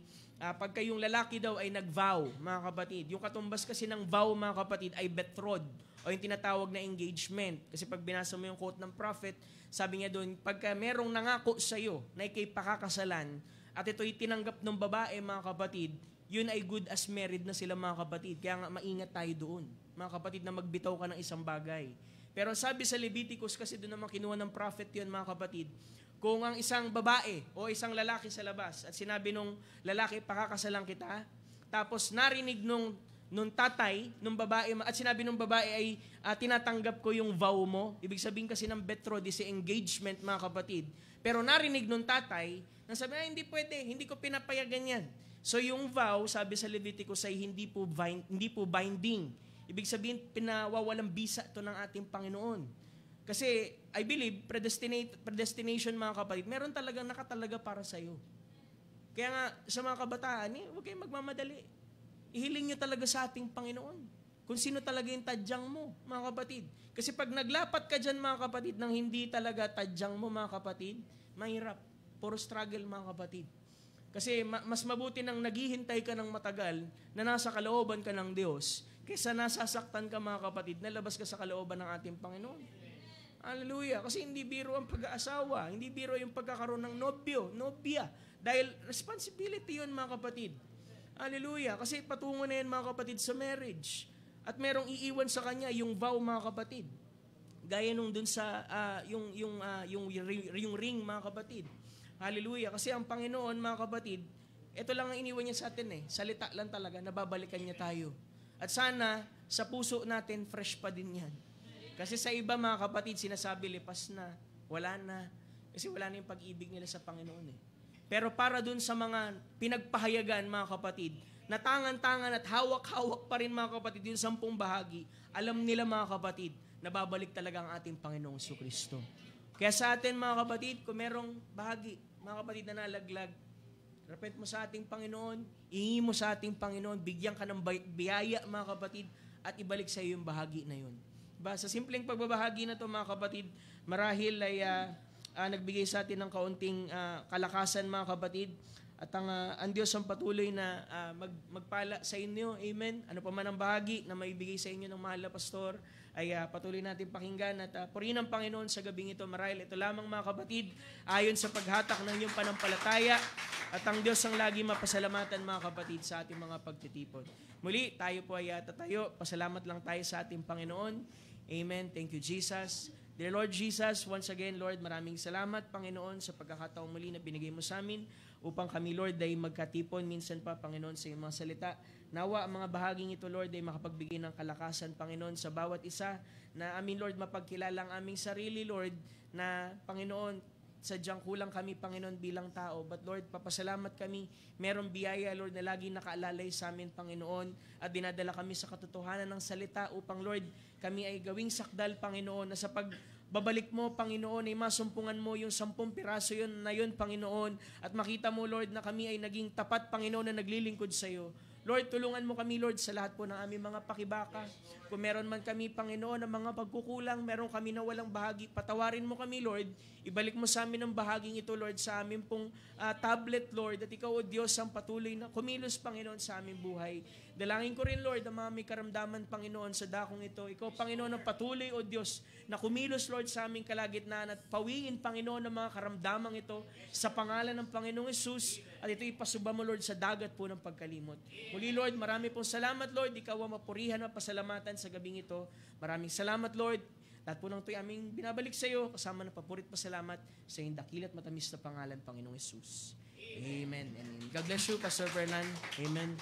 pagka yung lalaki daw ay nag-vow, mga kapatid, yung katumbas kasi ng vow, mga kapatid, ay betrothed, o yung tinatawag na engagement. Kasi pag binasa mo yung quote ng prophet, sabi niya doon, pagka merong nangako sa iyo na ikay pakakasalan, at ito'y tinanggap ng babae, mga kapatid, yun ay good as married na sila, mga kapatid. Kaya nga maingat tayo doon, mga kapatid, na magbitaw ka ng isang bagay. Pero sabi sa Leviticus, kasi doon naman kinuha ng prophet yun, mga kapatid, kung ang isang babae o isang lalaki sa labas at sinabi nung lalaki, pakakasalan kita, tapos narinig nung tatay, nung babae, at sinabi nung babae ay tinatanggap ko yung vow mo, ibig sabihin kasi ng betrothed, si engagement, mga kapatid. Pero narinig nung tatay, nang sabi, hindi pwede, hindi ko pinapayagan yan. So yung vow, sabi sa Leviticus, ay hindi po binding. Ibig sabihin, pinawawalang bisa ito ng ating Panginoon. Kasi, I believe, predestination, mga kapatid, meron talagang nakatalaga para sa iyo. Kaya nga, sa mga kabataan, huwag kayong magmamadali. Ihiling nyo talaga sa ating Panginoon. Kung sino talaga yung tadyang mo, mga kapatid. Kasi pag naglapat ka dyan, mga kapatid, nang hindi talaga tadyang mo, mga kapatid, mahirap. Puro struggle, mga kapatid. Kasi mas mabuti nang naghihintay ka ng matagal na nasa kalooban ka ng Diyos kaysa nasasaktan ka, mga kapatid, nalabas ka sa kalooban ng ating Panginoon. Hallelujah. Kasi hindi biro ang pag-aasawa. Hindi biro yung pagkakaroon ng nobya. Dahil responsibility yun, mga kapatid. Hallelujah. Kasi patungo na yan, mga kapatid, sa marriage. At merong iiwan sa kanya yung vow, mga kapatid. Gaya nung dun sa yung ring, mga kapatid. Hallelujah. Kasi ang Panginoon, mga kapatid, ito lang ang iniwan niya sa atin salita lang talaga, nababalikan niya tayo. At sana, sa puso natin, fresh pa din yan. Kasi sa iba, mga kapatid, sinasabi, lipas na, wala na. Kasi wala na yung pag-ibig nila sa Panginoon Pero para dun sa mga pinagpahayagan, mga kapatid, na tangan-tangan at hawak-hawak pa rin, mga kapatid, yung 10 bahagi, alam nila, mga kapatid, nababalik talaga ang ating Panginoong Jesucristo. Kaya sa atin, mga kapatid, kung merong bahagi, mga kapatid, na nalaglag, repent mo sa ating Panginoon, ihingi mo sa ating Panginoon, bigyan ka ng biyaya, mga kapatid, at ibalik sa iyo yung bahagi na yun. Diba? Sa simpleng pagbabahagi na to, mga kapatid, marahil ay nagbigay sa atin ng kaunting kalakasan, mga kapatid, at ang Diyos ang patuloy na magpala sa inyo. Amen. Ano pa man ang bahagi na maibigay sa inyo ng mahal na pastor, ay patuloy natin pakinggan at purihin ang Panginoon sa gabing ito. Marahil ito lamang, mga kapatid, ayon sa paghatak ng iyong panampalataya, at ang Diyos ang lagi mapasalamatan, mga kapatid, sa ating mga pagtitipon. Muli, tayo po ay tatayo. Pasalamat lang tayo sa ating Panginoon. Amen. Thank you, Jesus. Dear Lord Jesus, once again, Lord, maraming salamat, Panginoon, sa pagkakataong muli na binigay mo sa amin upang kami, Lord, ay magkatipon minsan pa, Panginoon, sa iyong mga salita. Nawa ang mga bahaging ito, Lord, ay makapagbigay ng kalakasan, Panginoon, sa bawat isa na amin, Lord, mapagkilala ang aming sarili, Lord, na, Panginoon, sadyang kulang kami, Panginoon, bilang tao. But Lord, papasalamat kami, merong biyaya, Lord, na lagi nakaalalay sa amin, Panginoon, at dinadala kami sa katotohanan ng salita upang, Lord, kami ay gawing sakdal, Panginoon, na sa pagbabalik mo, Panginoon, ay masumpungan mo yung 10 piraso yun, Panginoon, at makita mo, Lord, na kami ay naging tapat, Panginoon, na naglilingkod sa iyo. Lord, tulungan mo kami, Lord, sa lahat po ng aming mga pakibaka. Kung meron man kami, Panginoon, ng mga pagkukulang, meron kami na walang bahagi, patawarin mo kami, Lord. Ibalik mo sa amin ang bahaging ito, Lord, sa amin pong tablet, Lord. At ikaw, O Diyos, ang patuloy na kumilos, Panginoon, sa aming buhay. Dalangin ko rin, Lord, ang mga may karamdaman, Panginoon, sa dakong ito. Ikaw, Panginoon, ang patuloy, O Diyos, na kumilos, Lord, sa aming kalagitnaan at pawiin, Panginoon, ang mga karamdamang ito sa pangalan ng Panginoong Hesus. At ito ipasuba mo, Lord, sa dagat po ng pagkalimot. Muli, Lord, marami pong salamat, Lord. Ikaw ang mapurihan at pasalamatan sa gabing ito. Maraming salamat, Lord. Lahat po ng ito'y aming binabalik sa iyo, kasama ng papurit pasalamat sa iyong dakilat matamis na pangalan, Panginoong Hesus. Amen. Amen. God bless you, Pastor Fernan. Amen.